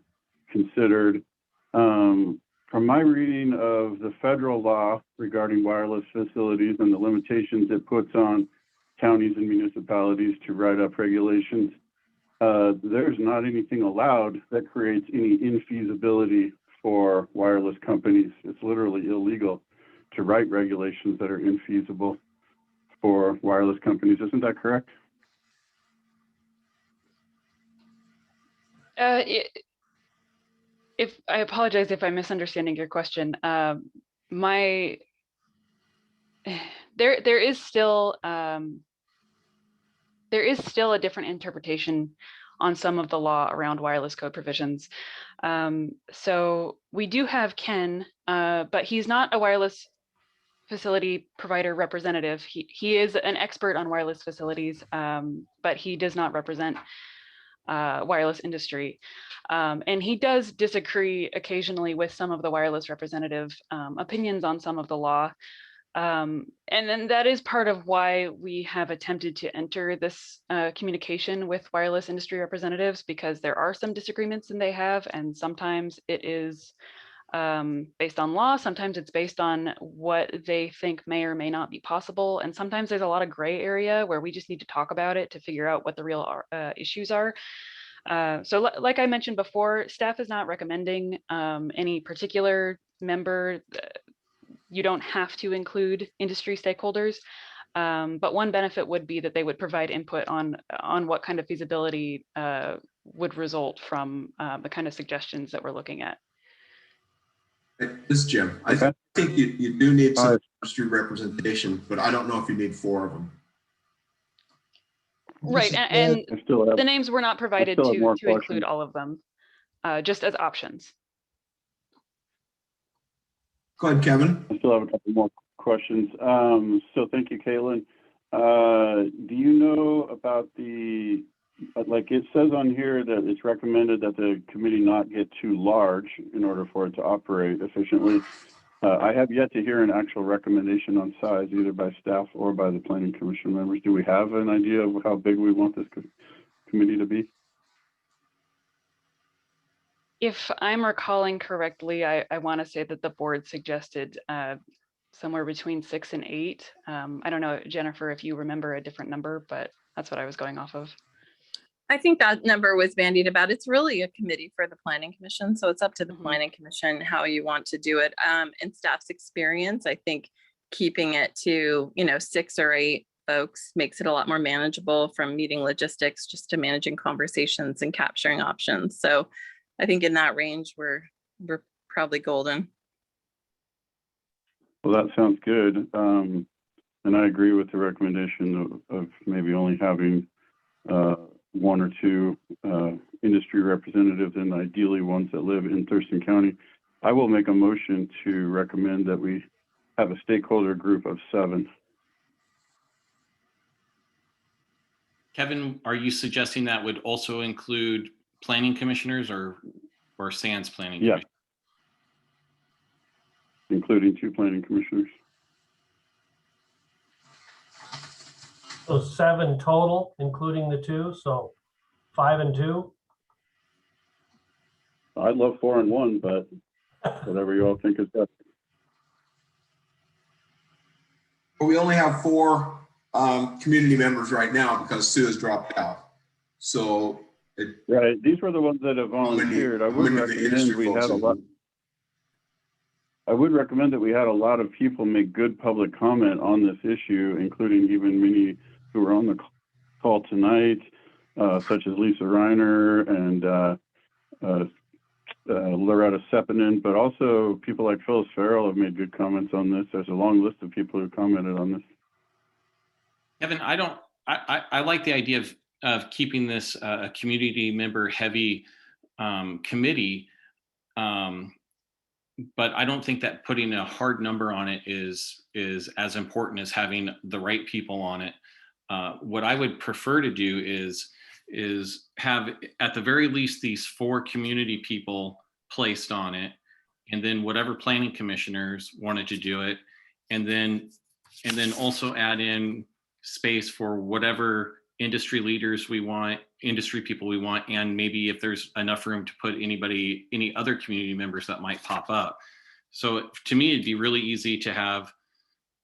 considered. From my reading of the federal law regarding wireless facilities and the limitations it puts on counties and municipalities to write up regulations, there's not anything allowed that creates any infeasibility for wireless companies. It's literally illegal to write regulations that are infeasible for wireless companies. Isn't that correct? If I apologize if I'm misunderstanding your question. There is still a different interpretation on some of the law around wireless code provisions. So we do have Ken, but he's not a wireless facility provider representative. He is an expert on wireless facilities, but he does not represent wireless industry. And he does disagree occasionally with some of the wireless representative opinions on some of the law. And then that is part of why we have attempted to enter this communication with wireless industry representatives, because there are some disagreements that they have, and sometimes it is based on law, sometimes it's based on what they think may or may not be possible, and sometimes there's a lot of gray area where we just need to talk about it to figure out what the real issues are. So like I mentioned before, staff is not recommending any particular member. You don't have to include industry stakeholders, but one benefit would be that they would provide input on what kind of feasibility would result from the kind of suggestions that we're looking at. This is Jim. I think you do need some industry representation, but I don't know if you need 4 of them. Right, and the names were not provided to include all of them, just as options. Go ahead, Kevin. I still have a couple more questions. So thank you, Caitlin. Do you know about the, like it says on here that it's recommended that the committee not get too large in order for it to operate efficiently. I have yet to hear an actual recommendation on size, either by staff or by the planning commission members. Do we have an idea of how big we want this committee to be? If I'm recalling correctly, I want to say that the board suggested somewhere between 6 and 8. I don't know, Jennifer, if you remember a different number, but that's what I was going off of. I think that number was bandied about. It's really a committee for the planning commission. So it's up to the planning commission how you want to do it. In staff's experience, I think keeping it to, 6 or 8 folks makes it a lot more manageable, from meeting logistics just to managing conversations and capturing options. So I think in that range, we're probably golden. Well, that sounds good. And I agree with the recommendation of maybe only having 1 or 2 industry representatives, and ideally ones that live in Thurston County. I will make a motion to recommend that we have a stakeholder group of 7. Kevin, are you suggesting that would also include planning commissioners or sans planning? Yeah. Including 2 planning commissioners. So 7 total, including the 2, so 5 and 2. I'd love 4 and 1, but whatever you all think is best. We only have 4 community members right now because Sue has dropped out. So right, these were the ones that have volunteered. I would recommend we had a lot. I would recommend that we had a lot of people make good public comment on this issue, including even many who were on the call tonight, such as Lisa Reiner and Loretta Sepinen, but also people like Phyllis Farrell have made good comments on this. There's a long list of people who commented on this. Kevin, I like the idea of keeping this a community member heavy committee. But I don't think that putting a hard number on it is as important as having the right people on it. What I would prefer to do is have at the very least these 4 community people placed on it, and then whatever planning commissioners wanted to do it, and then also add in space for whatever industry leaders we want, industry people we want, and maybe if there's enough room to put any other community members that might pop up. So to me, it'd be really easy to have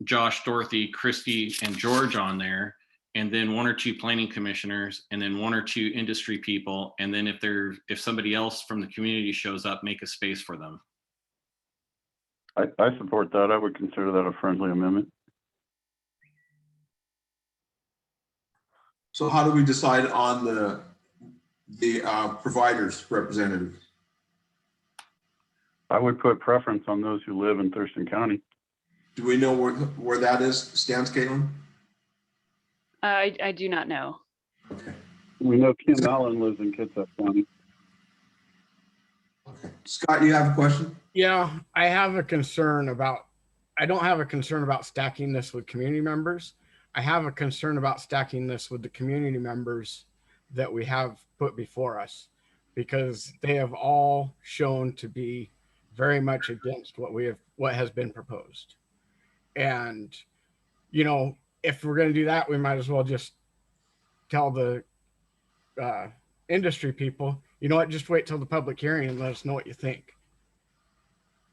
Josh, Dorothy, Christy, and George on there, and then 1 or 2 planning commissioners, and then 1 or 2 industry people. And then if somebody else from the community shows up, make a space for them. I support that. I would consider that a friendly amendment. So how do we decide on the providers representatives? I would put preference on those who live in Thurston County. Do we know where that stands, Caitlin? I do not know. Okay. We know Kim Allen lives in Kitsap County. Okay. Scott, you have a question? Yeah, I have a concern about I don't have a concern about stacking this with community members. I have a concern about stacking this with the community members that we have put before us, because they have all shown to be very much against what has been proposed. And, you know, if we're going to do that, we might as well just tell the industry people, you know what, just wait till the public hearing and let us know what you think.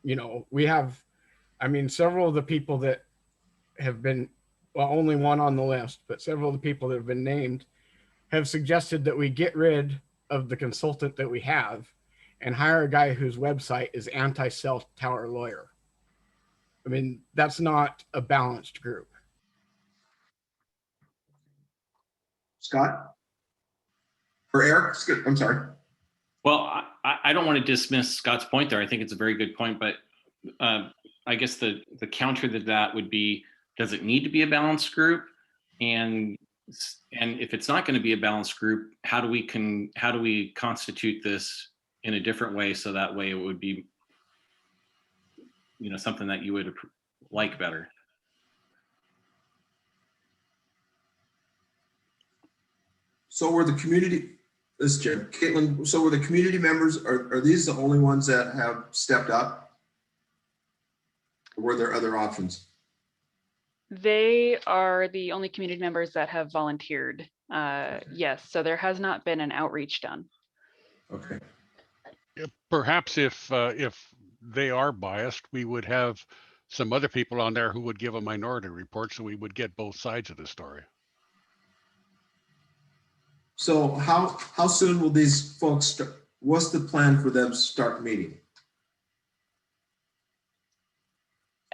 You know, we have, I mean, several of the people that have been, well, only one on the list, but several of the people that have been named have suggested that we get rid of the consultant that we have and hire a guy whose website is anti-cell tower lawyer. I mean, that's not a balanced group. Scott? Or Eric? I'm sorry. Well, I don't want to dismiss Scott's point there. I think it's a very good point, but I guess the counter to that would be, does it need to be a balanced group? And if it's not going to be a balanced group, how do we constitute this in a different way, so that way it would be, you know, something that you would like better? So were the community, this is Jim, Caitlin, so were the community members, are these the only ones that have stepped up? Or were there other options? They are the only community members that have volunteered. Yes, so there has not been an outreach done. Okay. Perhaps if they are biased, we would have some other people on there who would give a minority report, so we would get both sides of the story. So how soon will these folks start? What's the plan for them to start meeting?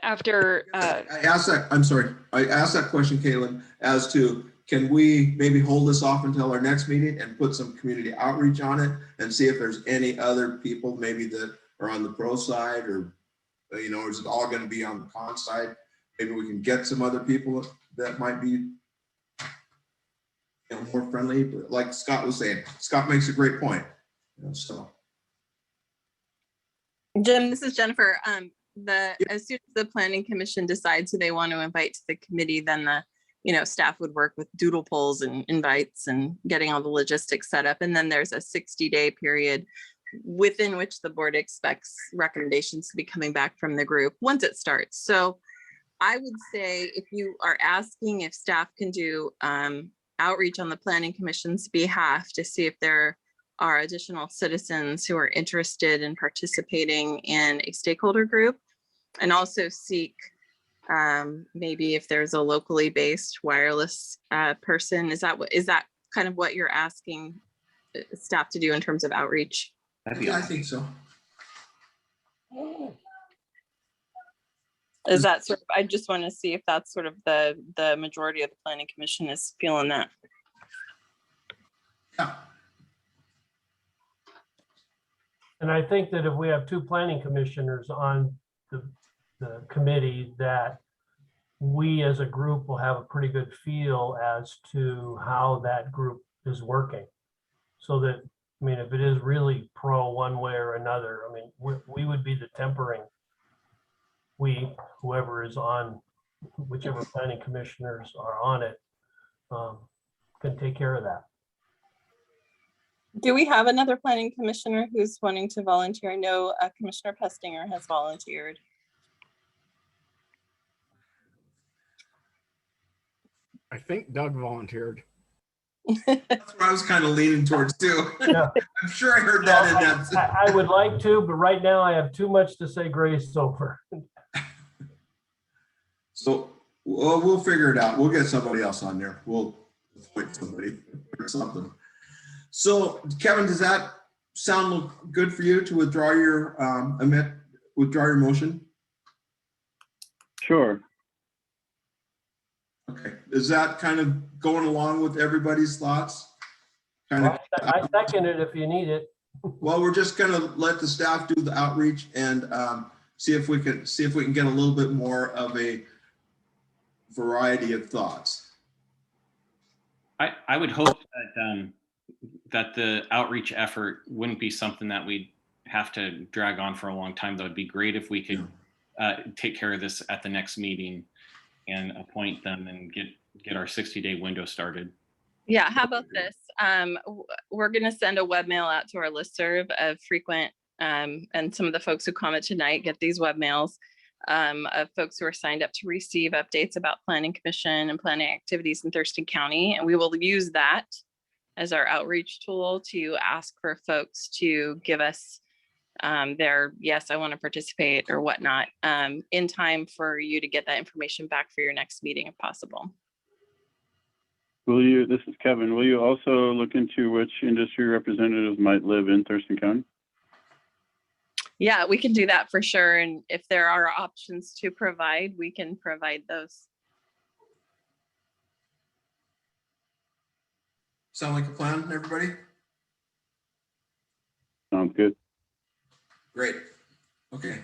After I asked that question, Caitlin, as to, can we maybe hold this off until our next meeting and put some community outreach on it and see if there's any other people maybe that are on the pro side, or, you know, is it all going to be on the con side? Maybe we can get some other people that might be, you know, more friendly. But like Scott was saying, Scott makes a great point. You know, so. Jim, this is Jennifer. As soon as the planning commission decides who they want to invite to the committee, then the, you know, staff would work with doodle polls and invites and getting all the logistics set up. And then there's a 60-day period within which the board expects recommendations to be coming back from the group once it starts. So I would say, if you are asking if staff can do outreach on the planning commission's behalf to see if there are additional citizens who are interested in participating in a stakeholder group, and also seek maybe if there's a locally based wireless person, is that kind of what you're asking staff to do in terms of outreach? Yeah, I think so. Is that sort of, I just want to see if that's sort of the majority of the planning commission is feeling that. Yeah. And I think that if we have two planning commissioners on the committee, that we as a group will have a pretty good feel as to how that group is working. So that, I mean, if it is really pro one way or another, I mean, we would be the tempering. Whoever is on, whichever planning commissioners are on it, can take care of that. Do we have another planning commissioner who's wanting to volunteer? I know Commissioner Pestinger has volunteered. I think Doug volunteered. That's what I was kind of leaning towards too. Yeah. I'm sure I heard that in that. I would like to, but right now I have too much to say grace over. So we'll figure it out. We'll get somebody else on there. We'll appoint somebody or something. So Kevin, does that sound good for you to withdraw your motion? Sure. Okay. Is that kind of going along with everybody's thoughts? I second it if you need it. Well, we're just going to let the staff do the outreach and see if we can get a little bit more of a variety of thoughts. I would hope that the outreach effort wouldn't be something that we'd have to drag on for a long time. That would be great if we could take care of this at the next meeting and appoint them and get our 60-day window started. Yeah, how about this? We're gonna send a webmail out to our listserv of frequent, and some of the folks who comment tonight get these webmails of folks who are signed up to receive updates about planning commission and planning activities in Thurston County. And we will use that as our outreach tool to ask for folks to give us their, yes, I want to participate or whatnot, in time for you to get that information back for your next meeting if possible. This is Kevin, will you also look into which industry representatives might live in Thurston County? Yeah, we can do that for sure. And if there are options to provide, we can provide those. Sound like a plan, everybody? Sounds good. Great. Okay.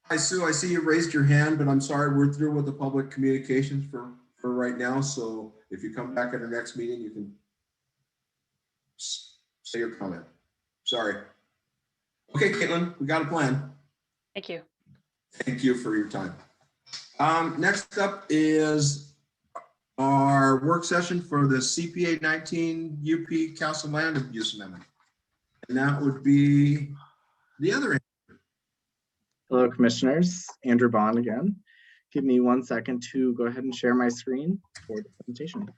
Hi, Sue, I see you raised your hand, but I'm sorry, we're through with the public communications for right now. So if you come back at our next meeting, you can say your comment. Sorry. Okay, Caitlin, we got a plan. Thank you. Thank you for your time. Next up is our work session for the CPA 19 UP Castle Land Abuse Amendment. And that would be the other end. Hello, commissioners. Andrew Bond again. Give me 1 second to go ahead and share my screen for the presentation.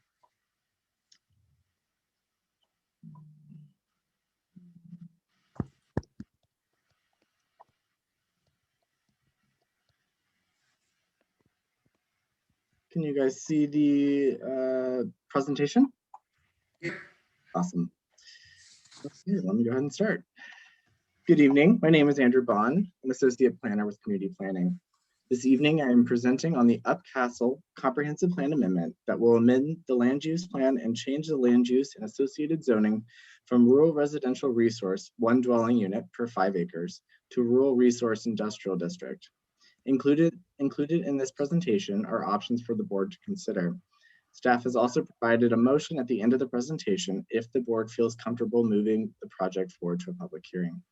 Can you guys see the presentation? Yep. Awesome. Okay, let me go ahead and start. Good evening. My name is Andrew Bond. I'm Associate Planner with Community Planning. This evening, I am presenting on the Upcastle Comprehensive Plan Amendment that will amend the land use plan and change the land use and associated zoning from rural residential resource 1 dwelling unit per 5 acres to rural resource industrial district. Included in this presentation are options for the board to consider. Staff has also provided a motion at the end of the presentation if the board feels comfortable moving the project forward to a public hearing.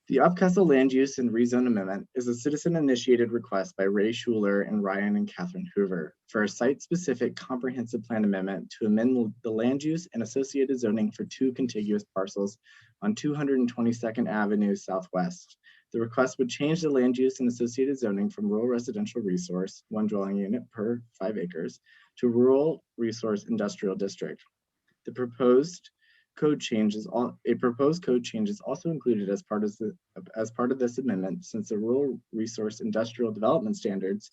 The Upcastle Land Use and Rezone Amendment is a citizen-initiated request by Ray Schuler and Ryan and Catherine Hoover for a site-specific comprehensive plan amendment to amend the land use and associated zoning for 2 contiguous parcels on 222nd Avenue Southwest. The request would change the land use and associated zoning from rural residential resource, 1 dwelling unit per 5 acres, to rural resource industrial district. The proposed code changes also included as part of this amendment, since the rural resource industrial development standards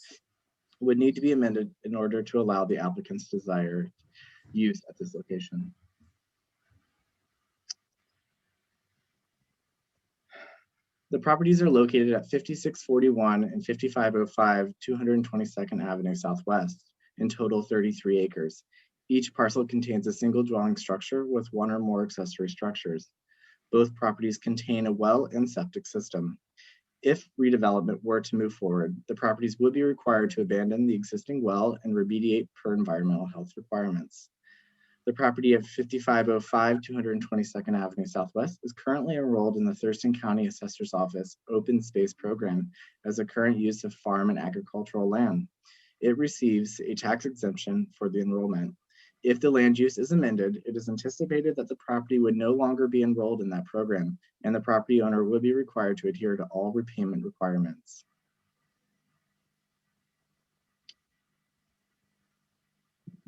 would need to be amended in order to allow the applicant's desired use at this location. The properties are located at 5641 and 5505 222nd Avenue Southwest, in total 33 acres. Each parcel contains a single dwelling structure with 1 or more accessory structures. Both properties contain a well and septic system. If redevelopment were to move forward, the properties would be required to abandon the existing well and remediate per environmental health requirements. The property of 5505 222nd Avenue Southwest is currently enrolled in the Thurston County Assessor's Office Open Space Program as a current use of farm and agricultural land. It receives a tax exemption for the enrollment. If the land use is amended, it is anticipated that the property would no longer be enrolled in that program, and the property owner would be required to adhere to all repayment requirements.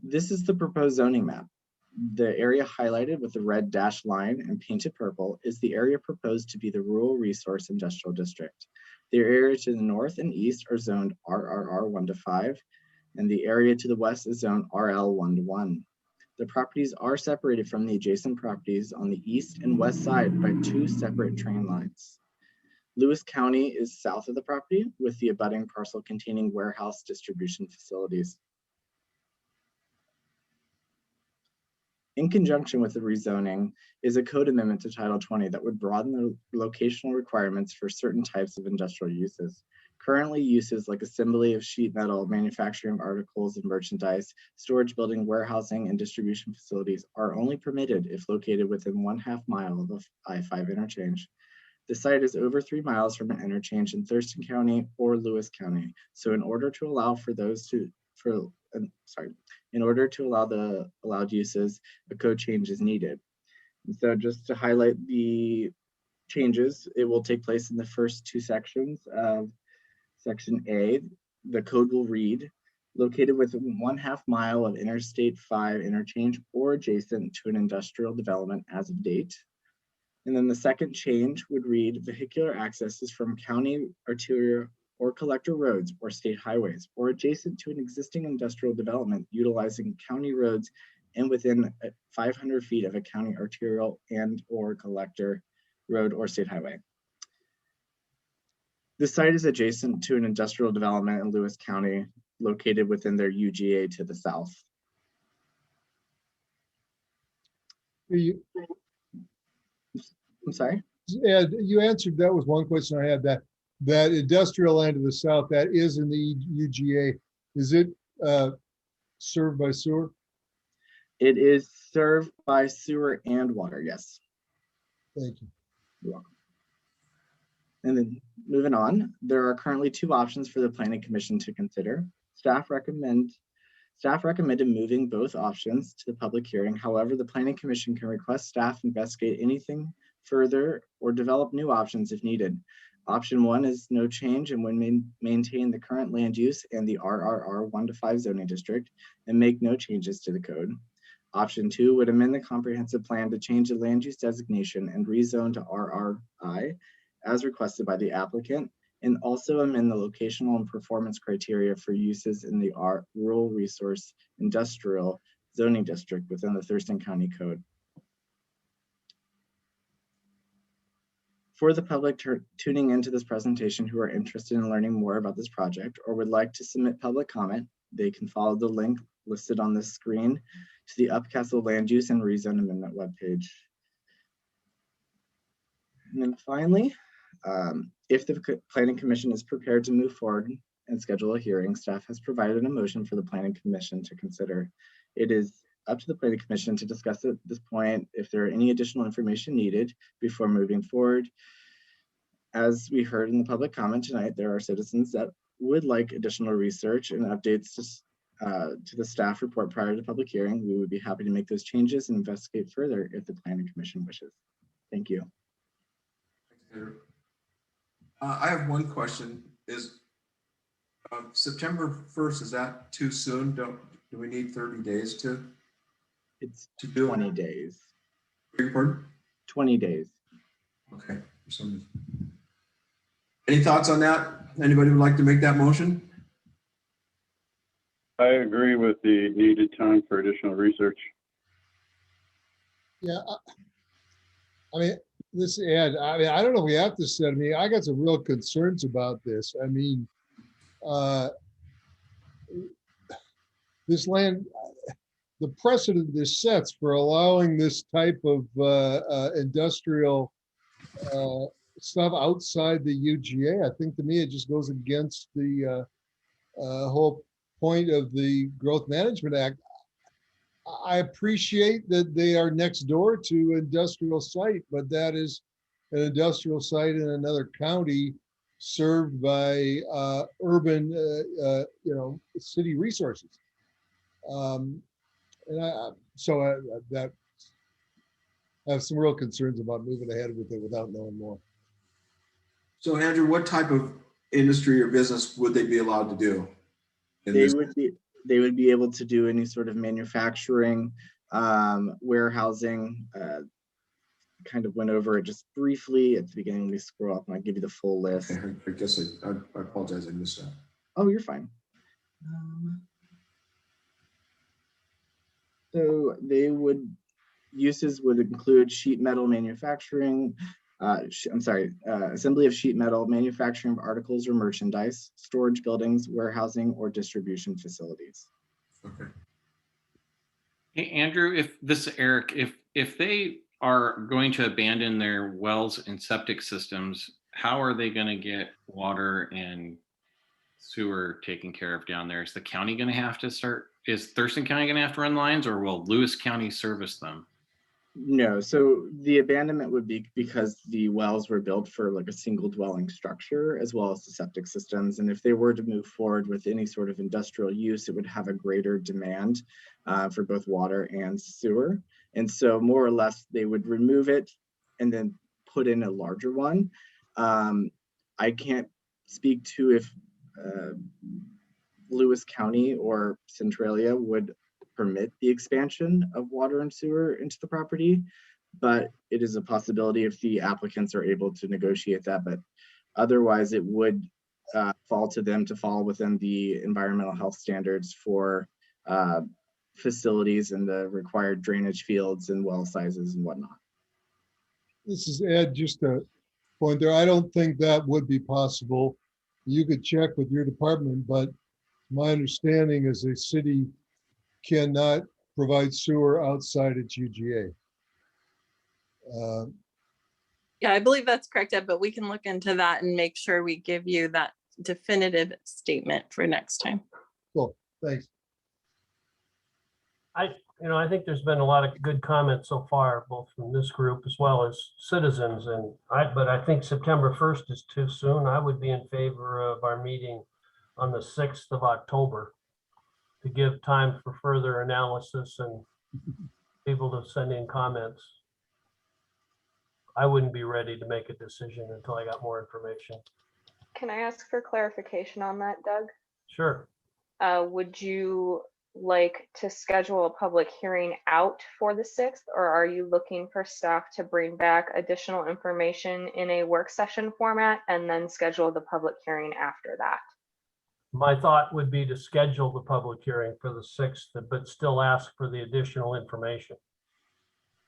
This is the proposed zoning map. The area highlighted with the red dashed line and painted purple is the area proposed to be the Rural Resource Industrial District. The area to the north and east are zoned RRR 1 to 5, and the area to the west is zoned RL 1 to 1. The properties are separated from the adjacent properties on the east and west side by 2 separate train lines. Lewis County is south of the property, with the abutting parcel containing warehouse distribution facilities. In conjunction with the rezoning is a code amendment to Title 20 that would broaden the locational requirements for certain types of industrial uses. Currently, uses like assembly of sheet metal, manufacturing of articles and merchandise, storage building, warehousing, and distribution facilities are only permitted if located within 1/2 mile of the I-5 interchange. The site is over 3 miles from an interchange in Thurston County or Lewis County. So in order to allow in order to allow the allowed uses, a code change is needed. And so just to highlight the changes, it will take place in the first 2 sections of Section A. The code will read, located within 1/2 mile of Interstate 5 interchange or adjacent to an industrial development as of date. And then the second change would read, vehicular accesses from county arterial or collector roads or state highways or adjacent to an existing industrial development utilizing county roads and within 500 feet of a county arterial and or collector road or state highway. The site is adjacent to an industrial development in Lewis County located within their UGA to the south. I'm sorry? Ed, you answered, that was one question I had, that industrial land to the south, that is in the UGA. Is it served by sewer? It is served by sewer and water, yes. Thank you. You're welcome. And then moving on, there are currently 2 options for the Planning Commission to consider. Staff recommended moving both options to the public hearing. However, the Planning Commission can request staff investigate anything further or develop new options if needed. Option 1 is no change and would maintain the current land use and the RRR 1 to 5 zoning district and make no changes to the code. Option 2 would amend the comprehensive plan to change the land use designation and rezone to RRI as requested by the applicant, and also amend the locational and performance criteria for uses in the rural resource industrial zoning district within the Thurston County Code. For the public tuning into this presentation who are interested in learning more about this project or would like to submit public comment, they can follow the link listed on this screen to the Upcastle Land Use and Rezone Amendment webpage. And then finally, if the Planning Commission is prepared to move forward and schedule a hearing, staff has provided a motion for the Planning Commission to consider. It is up to the Planning Commission to discuss at this point if there are any additional information needed before moving forward. As we heard in the public comment tonight, there are citizens that would like additional research and updates to the staff report prior to the public hearing. We would be happy to make those changes and investigate further if the Planning Commission wishes. Thank you. I have one question. Is September 1st, is that too soon? Do we need 30 days to? It's to do 20 days. Pardon? 20 days. Okay. For some reason. Any thoughts on that? Anybody would like to make that motion? I agree with the needed time for additional research. Yeah, I mean, this Ed, I mean, I don't know if we have to set, I got some real concerns about this. I mean, this land, the precedent this sets for allowing this type of industrial stuff outside the UGA, I think to me, it just goes against the whole point of the Growth Management Act. I appreciate that they are next door to industrial site, but that is an industrial site in another county served by urban, city resources. And I have some real concerns about moving ahead with it without knowing more. So Andrew, what type of industry or business would they be allowed to do? They would be able to do any sort of manufacturing, warehousing. Kind of went over it just briefly at the beginning. We scroll up and I give you the full list. I guess I apologize, I missed that. Oh, you're fine. So uses would include sheet metal manufacturing, assembly of sheet metal, manufacturing of articles or merchandise, storage buildings, warehousing, or distribution facilities. Okay. Hey, Andrew, this is Eric, if they are going to abandon their wells and septic systems, how are they going to get water and sewer taken care of down there? Is the county going to have to start? Is Thurston County going to have to run lines, or will Lewis County service them? No, so the abandonment would be because the wells were built for like a single dwelling structure as well as the septic systems. And if they were to move forward with any sort of industrial use, it would have a greater demand for both water and sewer. And so more or less they would remove it and then put in a larger one. I can't speak to if Lewis County or Centralia would permit the expansion of water and sewer into the property, but it is a possibility if the applicants are able to negotiate that. But otherwise it would fall to them to fall within the environmental health standards for facilities and the required drainage fields and well sizes and whatnot. This is Ed, just a point there. I don't think that would be possible. You could check with your department, but my understanding is a city cannot provide sewer outside its UGA. Yeah, I believe that's correct, Ed, but we can look into that and make sure we give you that definitive statement for next time. Cool, thanks. I think there's been a lot of good comments so far, both from this group as well as citizens. But I think September 1st is too soon. I would be in favor of our meeting on the 6th of October to give time for further analysis and people to send in comments. I wouldn't be ready to make a decision until I got more information. Can I ask for clarification on that, Doug? Sure. Would you like to schedule a public hearing out for the 6th, or are you looking for staff to bring back additional information in a work session format and then schedule the public hearing after that? My thought would be to schedule the public hearing for the 6th, but still ask for the additional information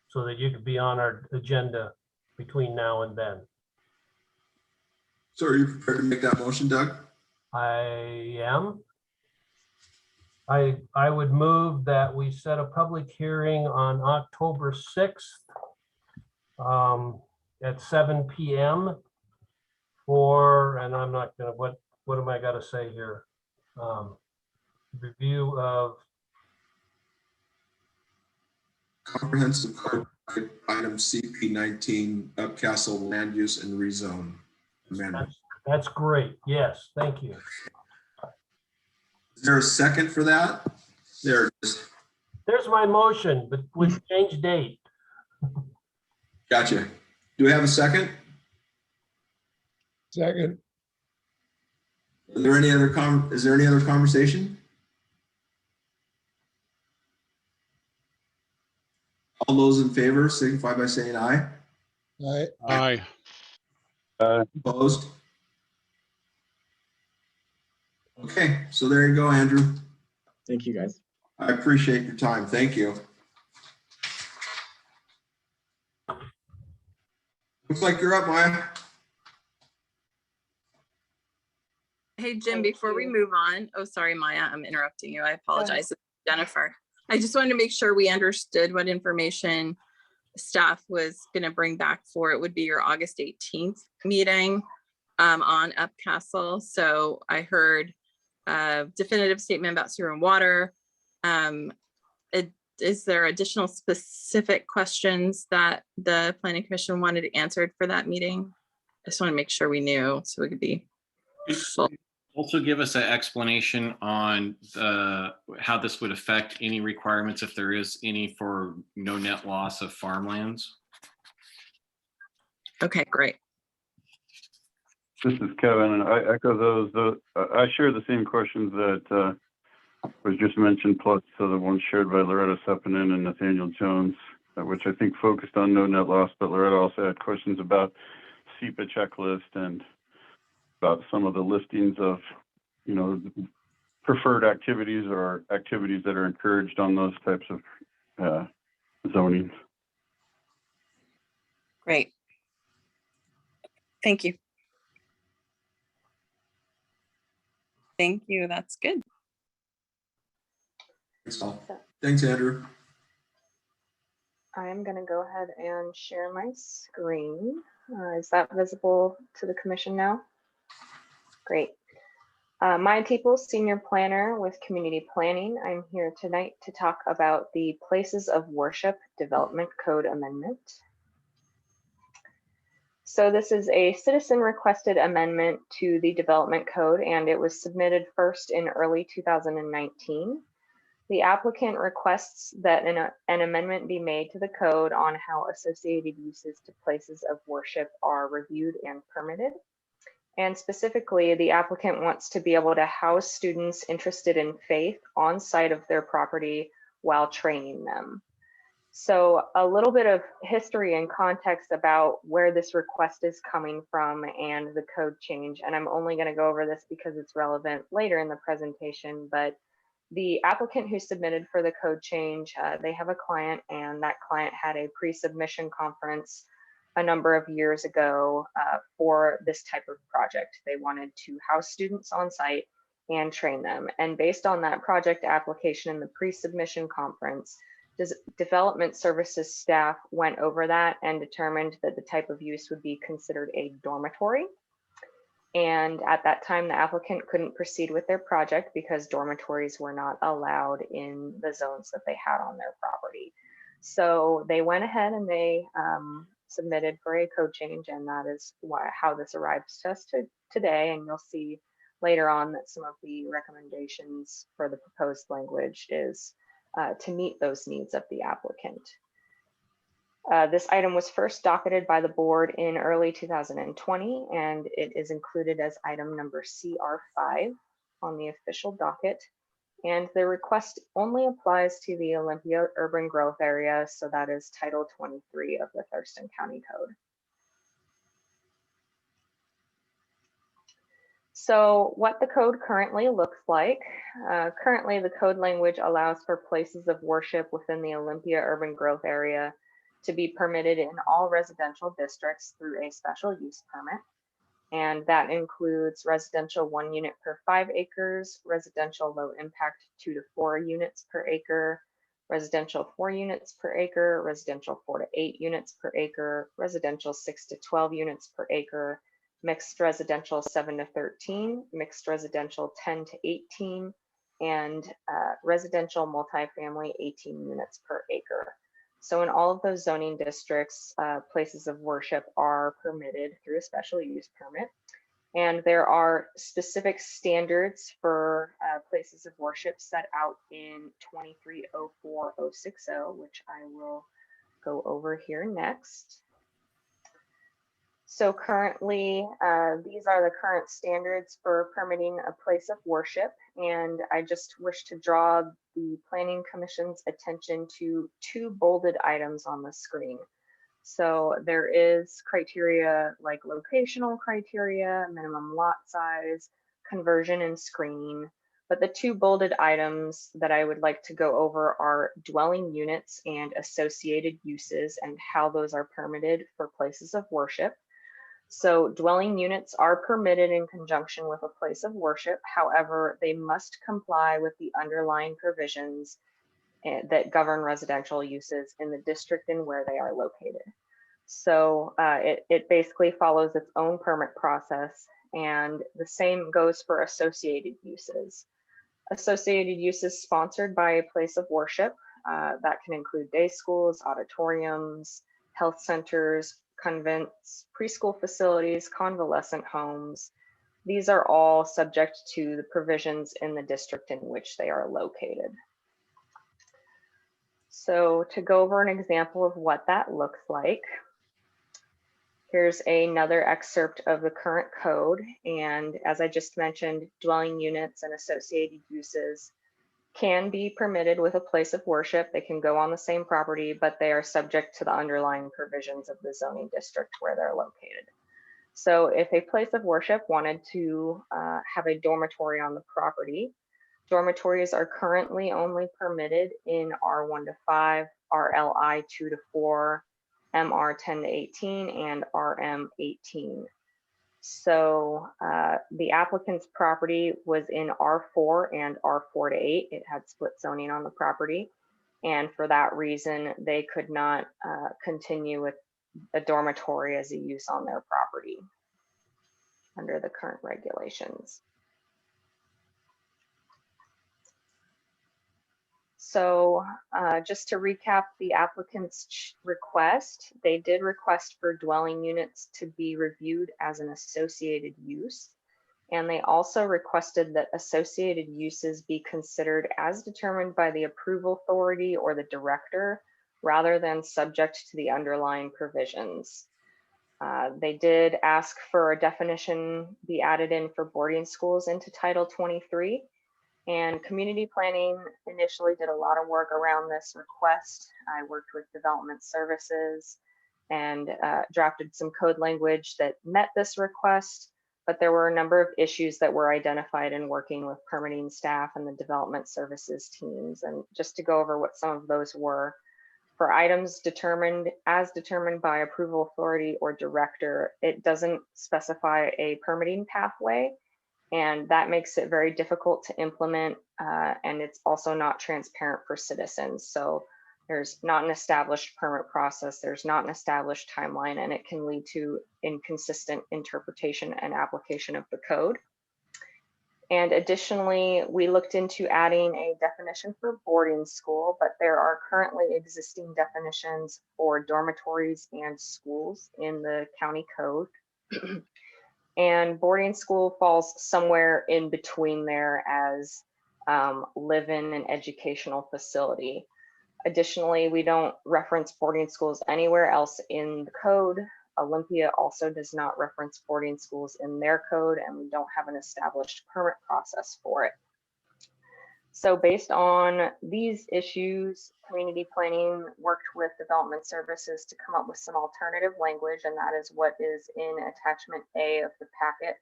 so that you could be on our agenda between now and then. So are you prepared to make that motion, Doug? I am. I would move that we set a public hearing on October 6th at 7 p.m. for, and I'm not gonna, what am I gotta say here? Review of Comprehensive Code item CP19, Upcastle land use and rezone amendment. That's great. Yes, thank you. Is there a second for that? There it is. There's my motion, but with change date. Gotcha. Do we have a second? Second. Is there any other conversation? All those in favor signify by saying aye. Aye. Aye. Opposed? Okay, so there you go, Andrew. Thank you, guys. I appreciate your time. Thank you. Looks like you're up, Maya. Hey, Jim, before we move on, oh, sorry, Maya, I'm interrupting you. I apologize. Jennifer, I just wanted to make sure we understood what information staff was going to bring back for it would be your August 18th meeting on Upcastle. So I heard a definitive statement about sewer and water. Is there additional specific questions that the Planning Commission wanted answered for that meeting? I just want to make sure we knew so we could be full. Also give us an explanation on how this would affect any requirements, if there is any, for no net loss of farmlands. Okay, great. This is Kevin, and I echo those. I share the same questions that was just mentioned, plus the one shared by Loretta Sepinen and Nathaniel Jones, which I think focused on no net loss, but Loretta also had questions about SEPA checklist and about some of the listings of, preferred activities or activities that are encouraged on those types of zoning. Great. Thank you. Thank you. That's good. Thanks, Andrew. I am going to go ahead and share my screen. Is that visible to the commission now? Great. Maya Teeples, Senior Planner with Community Planning. I'm here tonight to talk about the Places of Worship Development Code Amendment. So this is a citizen requested amendment to the development code, and it was submitted first in early 2019. The applicant requests that an amendment be made to the code on how associated uses to places of worship are reviewed and permitted. And specifically, the applicant wants to be able to house students interested in faith on site of their property while training them. So a little bit of history and context about where this request is coming from and the code change. And I'm only going to go over this because it's relevant later in the presentation, but the applicant who submitted for the code change, they have a client, and that client had a pre-submission conference a number of years ago for this type of project. They wanted to house students on site and train them. And based on that project application in the pre-submission conference, development services staff went over that and determined that the type of use would be considered a dormitory. And at that time, the applicant couldn't proceed with their project because dormitories were not allowed in the zones that they had on their property. So they went ahead and they submitted for a code change, and that is how this arrives to us today. And you'll see later on that some of the recommendations for the proposed language is to meet those needs of the applicant. This item was first docketed by the board in early 2020, and it is included as item number CR5 on the official docket. And the request only applies to the Olympia urban growth area, so that is Title 23 of the Thurston County Code. So what the code currently looks like, currently the code language allows for places of worship within the Olympia urban growth area to be permitted in all residential districts through a special use permit. And that includes residential 1 unit per 5 acres, residential low impact 2 to 4 units per acre, residential 4 units per acre, residential 4 to 8 units per acre, residential 6 to 12 units per acre, mixed residential 7 to 13, mixed residential 10 to 18, and residential multifamily 18 units per acre. So in all of those zoning districts, places of worship are permitted through a special use permit. And there are specific standards for places of worship set out in 2304-060, which I will go over here next. So currently, these are the current standards for permitting a place of worship. And I just wish to draw the Planning Commission's attention to 2 bolded items on the screen. So there is criteria like locational criteria, minimum lot size, conversion and screening. But the 2 bolded items that I would like to go over are dwelling units and associated uses and how those are permitted for places of worship. So dwelling units are permitted in conjunction with a place of worship. However, they must comply with the underlying provisions that govern residential uses in the district and where they are located. So it basically follows its own permit process, and the same goes for associated uses. Associated uses sponsored by a place of worship, that can include day schools, auditoriums, health centers, convents, preschool facilities, convalescent homes. These are all subject to the provisions in the district in which they are located. So to go over an example of what that looks like, here's another excerpt of the current code. And as I just mentioned, dwelling units and associated uses can be permitted with a place of worship. They can go on the same property, but they are subject to the underlying provisions of the zoning district where they're located. So if a place of worship wanted to have a dormitory on the property, dormitories are currently only permitted in R1 to 5, RLI 2 to 4, MR 10 to 18, and RM 18. So the applicant's property was in R4 and R4 to 8. It had split zoning on the property. And for that reason, they could not continue with a dormitory as a use on their property under the current regulations. So just to recap the applicant's request, they did request for dwelling units to be reviewed as an associated use. And they also requested that associated uses be considered as determined by the approval authority or the director, rather than subject to the underlying provisions. They did ask for a definition be added in for boarding schools into Title 23. And community planning initially did a lot of work around this request. I worked with development services and drafted some code language that met this request, but there were a number of issues that were identified in working with permitting staff and the development services teams. And just to go over what some of those were, for items determined by approval authority or director, it doesn't specify a permitting pathway. And that makes it very difficult to implement, and it's also not transparent for citizens. So there's not an established permit process, there's not an established timeline, and it can lead to inconsistent interpretation and application of the code. And additionally, we looked into adding a definition for boarding school, but there are currently existing definitions for dormitories and schools in the county code. And boarding school falls somewhere in between there as live-in and educational facility. Additionally, we don't reference boarding schools anywhere else in the code. Olympia also does not reference boarding schools in their code, and we don't have an established permit process for it. So based on these issues, community planning worked with development services to come up with some alternative language, and that is what is in attachment A of the packet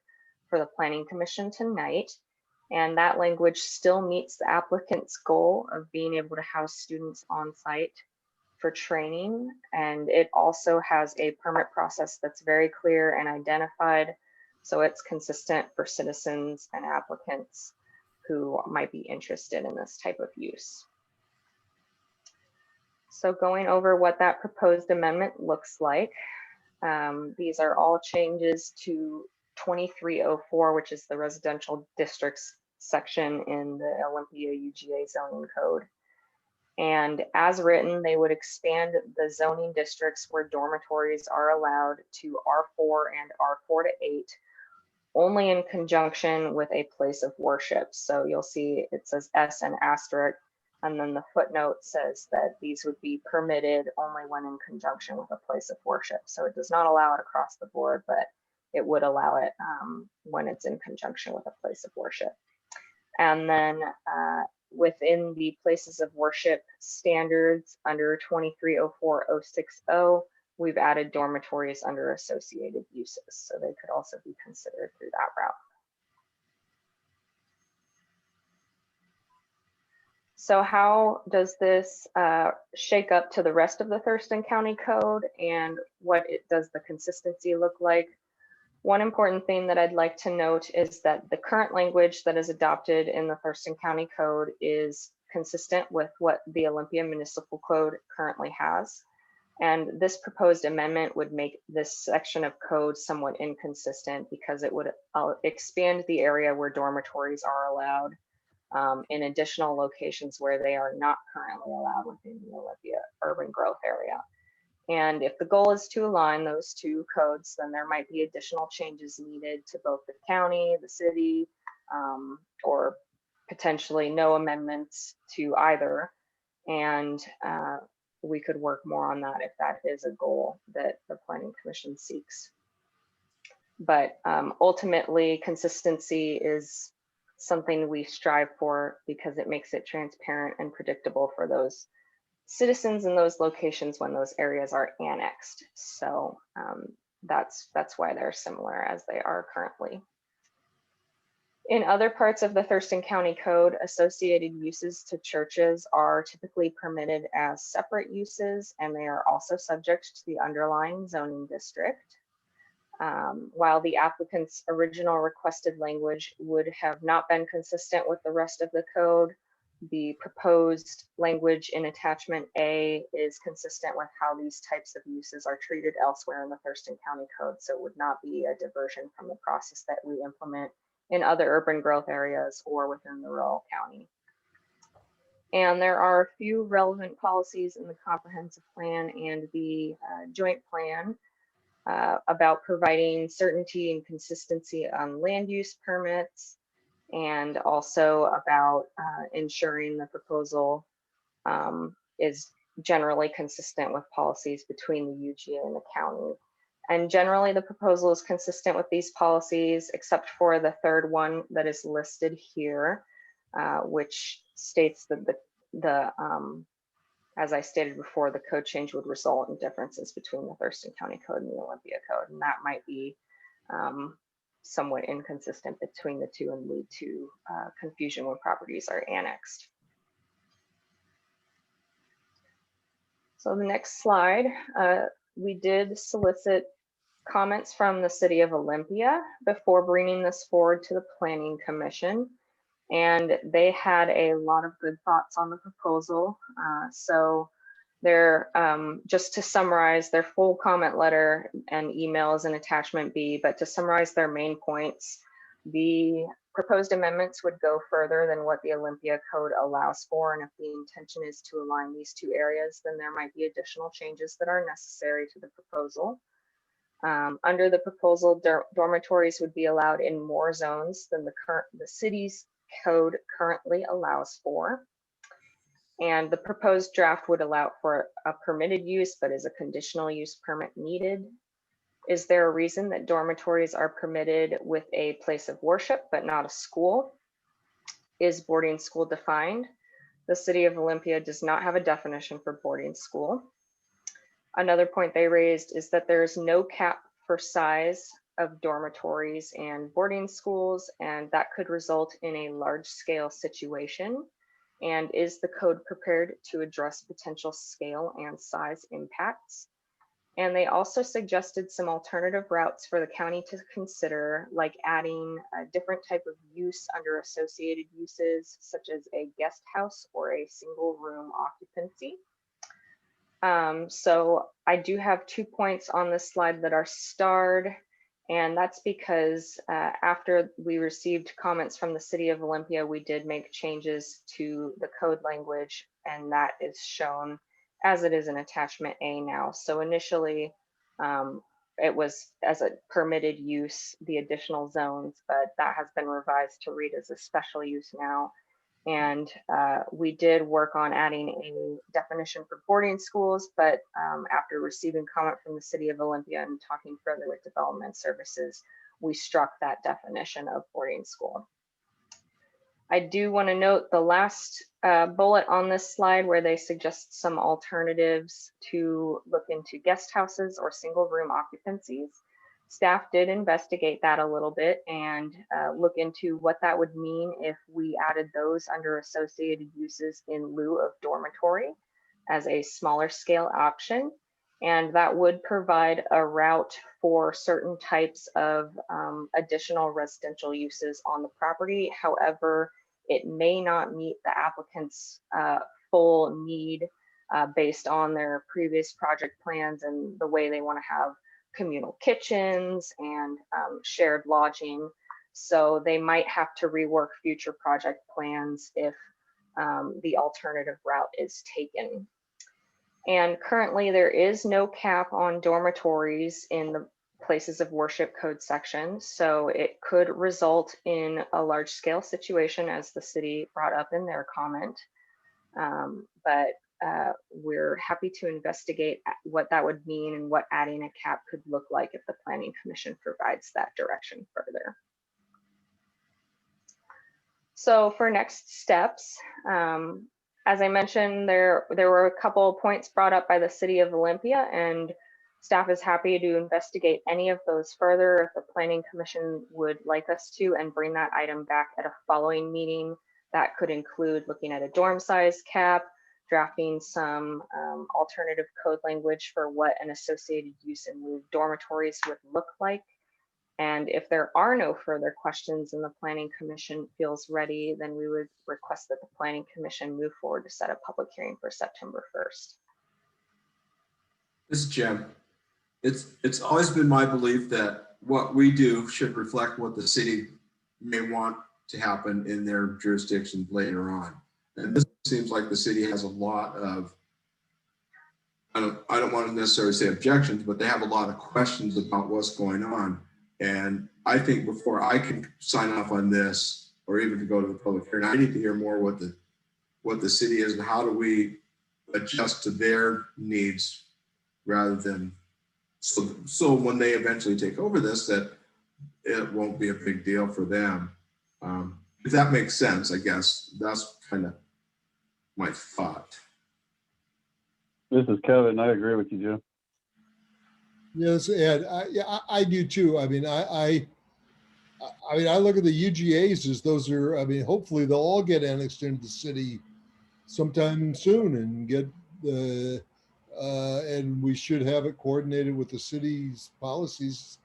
for the Planning Commission tonight. And that language still meets the applicant's goal of being able to house students on site for training. And it also has a permit process that's very clear and identified, so it's consistent for citizens and applicants who might be interested in this type of use. So going over what that proposed amendment looks like, these are all changes to 2304, which is the residential districts section in the Olympia UGA zoning code. And as written, they would expand the zoning districts where dormitories are allowed to R4 and R4 to 8, only in conjunction with a place of worship. So you'll see it says S and asterisk, and then the footnote says that these would be permitted only when in conjunction with a place of worship. So it does not allow it across the board, but it would allow it when it's in conjunction with a place of worship. And then within the places of worship standards under 2304-060, we've added dormitories under associated uses, so they could also be considered through that route. So how does this shake up to the rest of the Thurston County Code, and what does the consistency look like? One important thing that I'd like to note is that the current language that is adopted in the Thurston County Code is consistent with what the Olympia Municipal Code currently has. And this proposed amendment would make this section of code somewhat inconsistent because it would expand the area where dormitories are allowed in additional locations where they are not currently allowed within the Olympia urban growth area. And if the goal is to align those two codes, then there might be additional changes needed to both the county, the city, or potentially no amendments to either. And we could work more on that if that is a goal that the Planning Commission seeks. But ultimately, consistency is something we strive for because it makes it transparent and predictable for those citizens in those locations when those areas are annexed. So that's why they're similar as they are currently. In other parts of the Thurston County Code, associated uses to churches are typically permitted as separate uses, and they are also subject to the underlying zoning district. While the applicant's original requested language would have not been consistent with the rest of the code, the proposed language in attachment A is consistent with how these types of uses are treated elsewhere in the Thurston County Code, so it would not be a diversion from the process that we implement in other urban growth areas or within the rural county. And there are a few relevant policies in the comprehensive plan and the joint plan about providing certainty and consistency on land use permits, and also about ensuring the proposal is generally consistent with policies between the UGA and the county. And generally the proposal is consistent with these policies, except for the third one that is listed here, which states that as I stated before, the code change would result in differences between the Thurston County Code and the Olympia Code, and that might be somewhat inconsistent between the two and lead to confusion when properties are annexed. So the next slide, we did solicit comments from the City of Olympia before bringing this forward to the Planning Commission, and they had a lot of good thoughts on the proposal. So they're, just to summarize, their full comment letter and email is in attachment B, but to summarize their main points, the proposed amendments would go further than what the Olympia Code allows for, and if the intention is to align these two areas, then there might be additional changes that are necessary to the proposal. Under the proposal, dormitories would be allowed in more zones than the city's code currently allows for. And the proposed draft would allow for a permitted use, but is a conditional use permit needed? Is there a reason that dormitories are permitted with a place of worship, but not a school? Is boarding school defined? The City of Olympia does not have a definition for boarding school. Another point they raised is that there is no cap for size of dormitories and boarding schools, and that could result in a large scale situation. And is the code prepared to address potential scale and size impacts? And they also suggested some alternative routes for the county to consider, like adding a different type of use under associated uses, such as a guest house or a single room occupancy. So I do have 2 points on this slide that are starred, and that's because after we received comments from the City of Olympia, we did make changes to the code language, and that is shown as it is in attachment A now. So initially it was as a permitted use, the additional zones, but that has been revised to read as a special use now. And we did work on adding a definition for boarding schools, but after receiving comment from the City of Olympia and talking further with Development Services, we struck that definition of boarding school. I do want to note the last bullet on this slide where they suggest some alternatives to look into guest houses or single room occupancies. Staff did investigate that a little bit and look into what that would mean if we added those under associated uses in lieu of dormitory as a smaller scale option. And that would provide a route for certain types of additional residential uses on the property. However, it may not meet the applicant's full need based on their previous project plans and the way they want to have communal kitchens and shared lodging. So they might have to rework future project plans if the alternative route is taken. And currently there is no cap on dormitories in the places of worship code section. So it could result in a large scale situation as the city brought up in their comment. But we're happy to investigate what that would mean and what adding a cap could look like if the Planning Commission provides that direction further. So for next steps, as I mentioned, there were a couple of points brought up by the City of Olympia, and staff is happy to investigate any of those further if the Planning Commission would like us to, and bring that item back at a following meeting. That could include looking at a dorm size cap, drafting some alternative code language for what an associated use in lieu of dormitories would look like. And if there are no further questions and the Planning Commission feels ready, then we would request that the Planning Commission move forward to set a public hearing for September 1st. This is Jim. It's always been my belief that what we do should reflect what the city may want to happen in their jurisdiction later on. And this seems like the city has a lot of, I don't want to necessarily say objections, but they have a lot of questions about what's going on. And I think before I can sign off on this, or even to go to the public hearing, I need to hear more what the city is and how do we adjust to their needs rather than, so when they eventually take over this, that it won't be a big deal for them. If that makes sense, I guess that's kind of my thought. This is Kevin. I agree with you, Jim. Yes, Ed, I do too. I mean, I look at the UGAs as those are, I mean, hopefully they'll all get annexed into the city sometime soon and get the, and we should have it coordinated with the city's policies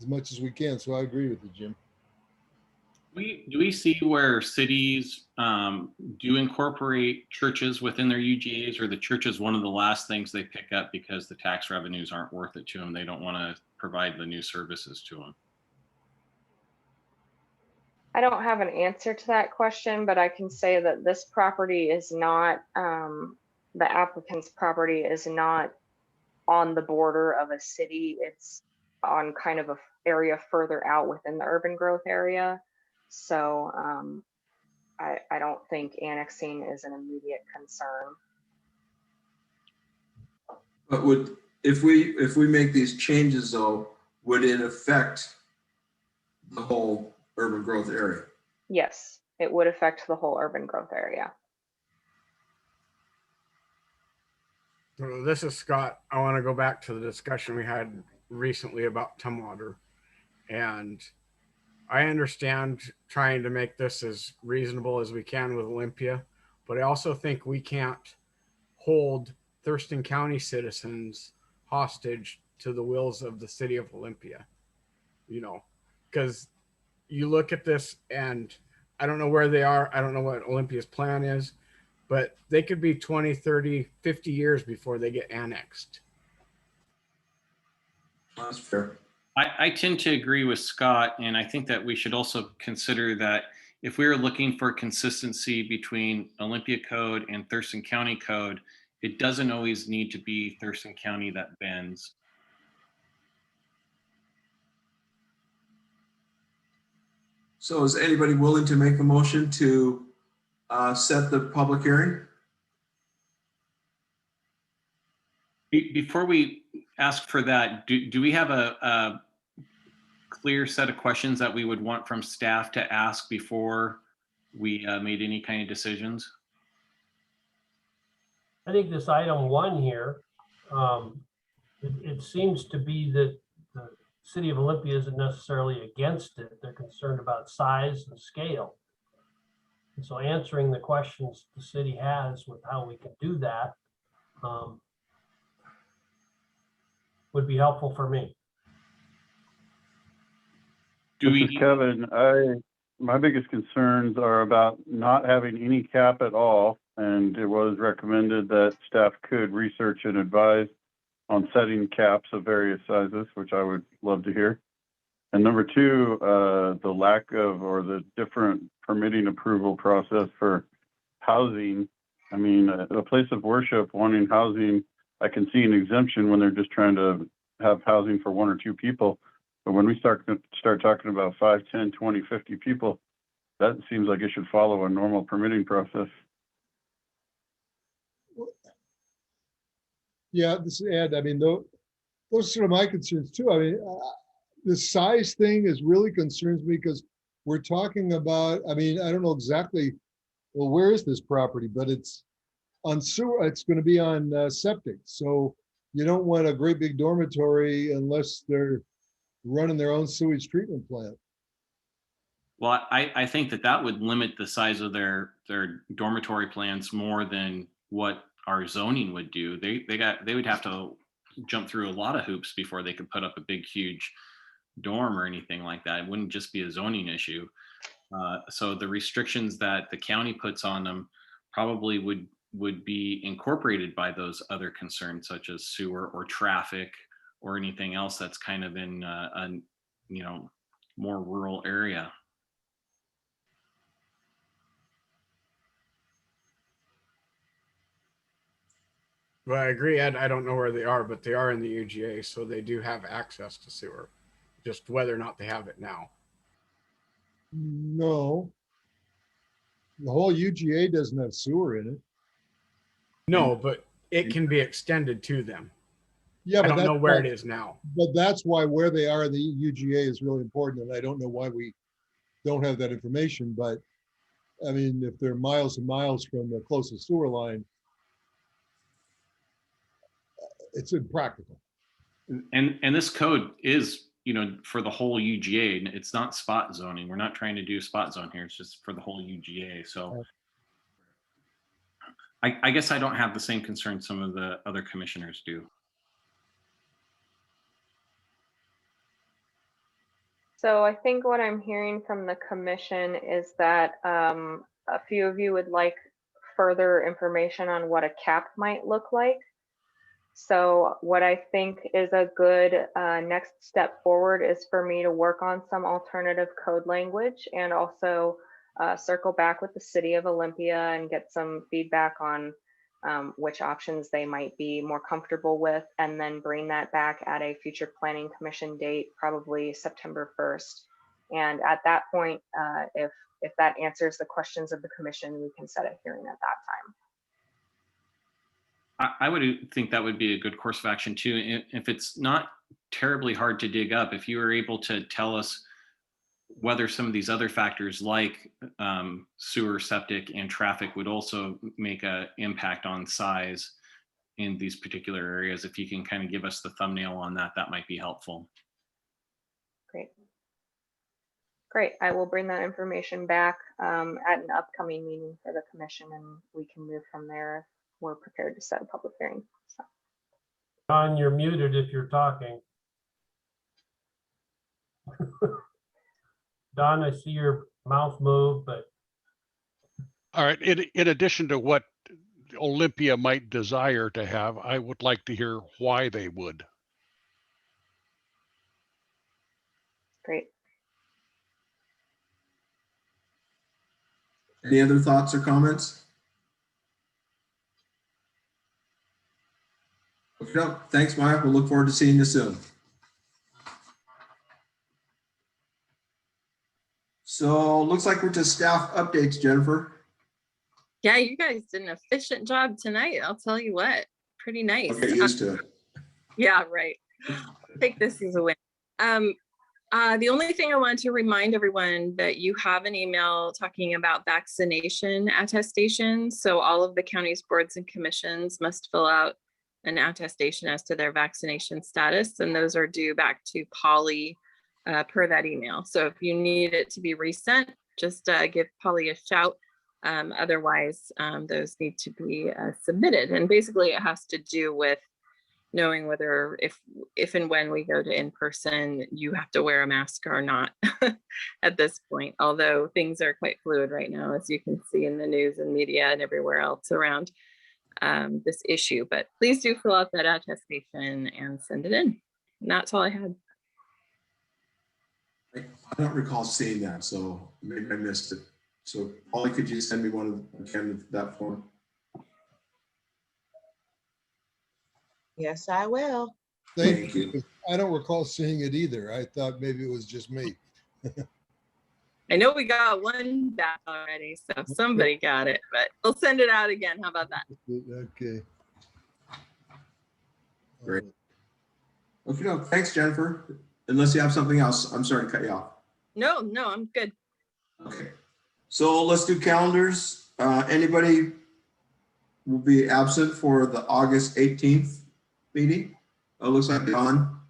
as much as we can. So I agree with you, Jim. Do we see where cities do incorporate churches within their UGAs, or the church is one of the last things they pick up because the tax revenues aren't worth it to them? They don't want to provide the new services to them. I don't have an answer to that question, but I can say that this property is not, the applicant's property is not on the border of a city. It's on kind of a area further out within the urban growth area. So I don't think annexing is an immediate concern. But if we make these changes though, would it affect the whole urban growth area? Yes, it would affect the whole urban growth area. So this is Scott. I want to go back to the discussion we had recently about Tumwater. And I understand trying to make this as reasonable as we can with Olympia, but I also think we can't hold Thurston County citizens hostage to the wills of the city of Olympia, you know, because you look at this and I don't know where they are. I don't know what Olympia's plan is, but they could be 20, 30, 50 years before they get annexed. That's fair. I tend to agree with Scott, and I think that we should also consider that if we are looking for consistency between Olympia Code and Thurston County Code, it doesn't always need to be Thurston County that bends. So is anybody willing to make a motion to set the public hearing? Before we ask for that, do we have a clear set of questions that we would want from staff to ask before we made any kind of decisions? I think this item 1 here, it seems to be that the city of Olympia isn't necessarily against it. They're concerned about size and scale. And so answering the questions the city has with how we can do that would be helpful for me. This is Kevin. My biggest concerns are about not having any cap at all, and it was recommended that staff could research and advise on setting caps of various sizes, which I would love to hear. And number 2, the lack of or the different permitting approval process for housing. I mean, a place of worship wanting housing, I can see an exemption when they're just trying to have housing for 1 or 2 people. But when we start talking about 5, 10, 20, 50 people, that seems like it should follow a normal permitting process. Yeah, this is Ed. I mean, those are sort of my concerns too. I mean, the size thing is really concerns me because we're talking about, I mean, I don't know exactly, well, where is this property? But it's on sewer, it's going to be on septic. So you don't want a great big dormitory unless they're running their own sewage treatment plant. Well, I think that would limit the size of their dormitory plans more than what our zoning would do. They would have to jump through a lot of hoops before they could put up a big, huge dorm or anything like that. It wouldn't just be a zoning issue. So the restrictions that the county puts on them probably would be incorporated by those other concerns, such as sewer or traffic or anything else that's kind of in a more rural area. Well, I agree, Ed. I don't know where they are, but they are in the UGA, so they do have access to sewer. Just whether or not they have it now. No. The whole UGA doesn't have sewer in it. No, but it can be extended to them. Yeah, I but don't know that's where why- it is now. But that's why where they are in the UGA is really important, and I don't know why we don't have that information, but I mean, if they're miles and miles from the closest sewer line, it's impractical. And this code is, you know, for the whole UGA, and it's not spot zoning. We're not trying to do spot zone here. It's just for the whole UGA. So I guess I don't have the same concern some of the other commissioners do. So I think what I'm hearing from the commission is that a few of you would like further information on what a cap might look like. So what I think is a good next step forward is for me to work on some alternative code language and also circle back with the city of Olympia and get some feedback on which options they might be more comfortable with, and then bring that back at a future planning commission date, probably September 1st. And at that point, if that answers the questions of the commission, we can set a hearing at that time. I would think that would be a good course of action too. If it's not terribly hard to dig up, if you were able to tell us whether some of these other factors like sewer, septic, and traffic would also make an impact on size in these particular areas, if you can kind of give us the thumbnail on that, that might be helpful. Great. Great. I will bring that information back at an upcoming meeting for the commission, and we can move from there. We're prepared to set a public hearing. So. Don, you're muted if you're talking. Don, I see your mouth move, but. All right, in addition to what Olympia might desire to have, I would like to hear why they would. Great. Any other thoughts or comments? Okay, thanks, Mike. We'll look forward to seeing you soon. So looks like we're to staff updates, Jennifer. Yeah, you guys did an efficient job tonight. I'll tell you what, pretty nice. I'll get used to it. Yeah, right. Take this as a win. The only thing I want to remind everyone that you have an email talking about vaccination attestation. So all of the county's boards and commissions must fill out an attestation as to their vaccination status, and those are due back to Polly per that email. So if you need it to be resent, just give Polly a shout. Otherwise, those need to be submitted. And basically it has to do with knowing whether if and when we go to in-person, you have to wear a mask or not at this point, although things are quite fluid right now, as you can see in the news and media and everywhere else around this issue. But please do fill out that attestation and send it in. And that's all I had. I don't recall seeing that, so maybe I missed it. So Polly, could you send me one of that form? Yes, I will. Thank you. I don't recall seeing it either. I thought maybe it was just me. I know we got one back already, so somebody got it, but we'll send it out again. How about that? Okay. Great. Okay, no, thanks, Jennifer. Unless you have something else, I'm sorry to cut you off. No, I'm good. Okay, so let's do calendars. Anybody will be absent for the August 18th meeting? Oh, looks like John.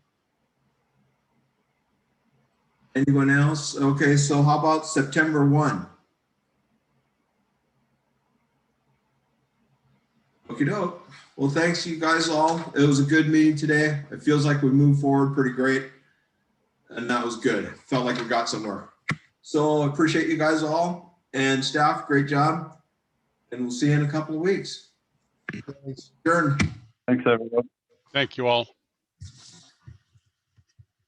Anyone else? Okay, so how about September 1? Okie doke. Well, thanks you guys all. It was a good meeting today. It feels like we moved forward pretty great. And that was good. Felt like we got somewhere. So I appreciate you guys all, and staff, great job. And we'll see you in a couple of weeks. Thanks. Adjourn. Thanks, everyone. Thank you all.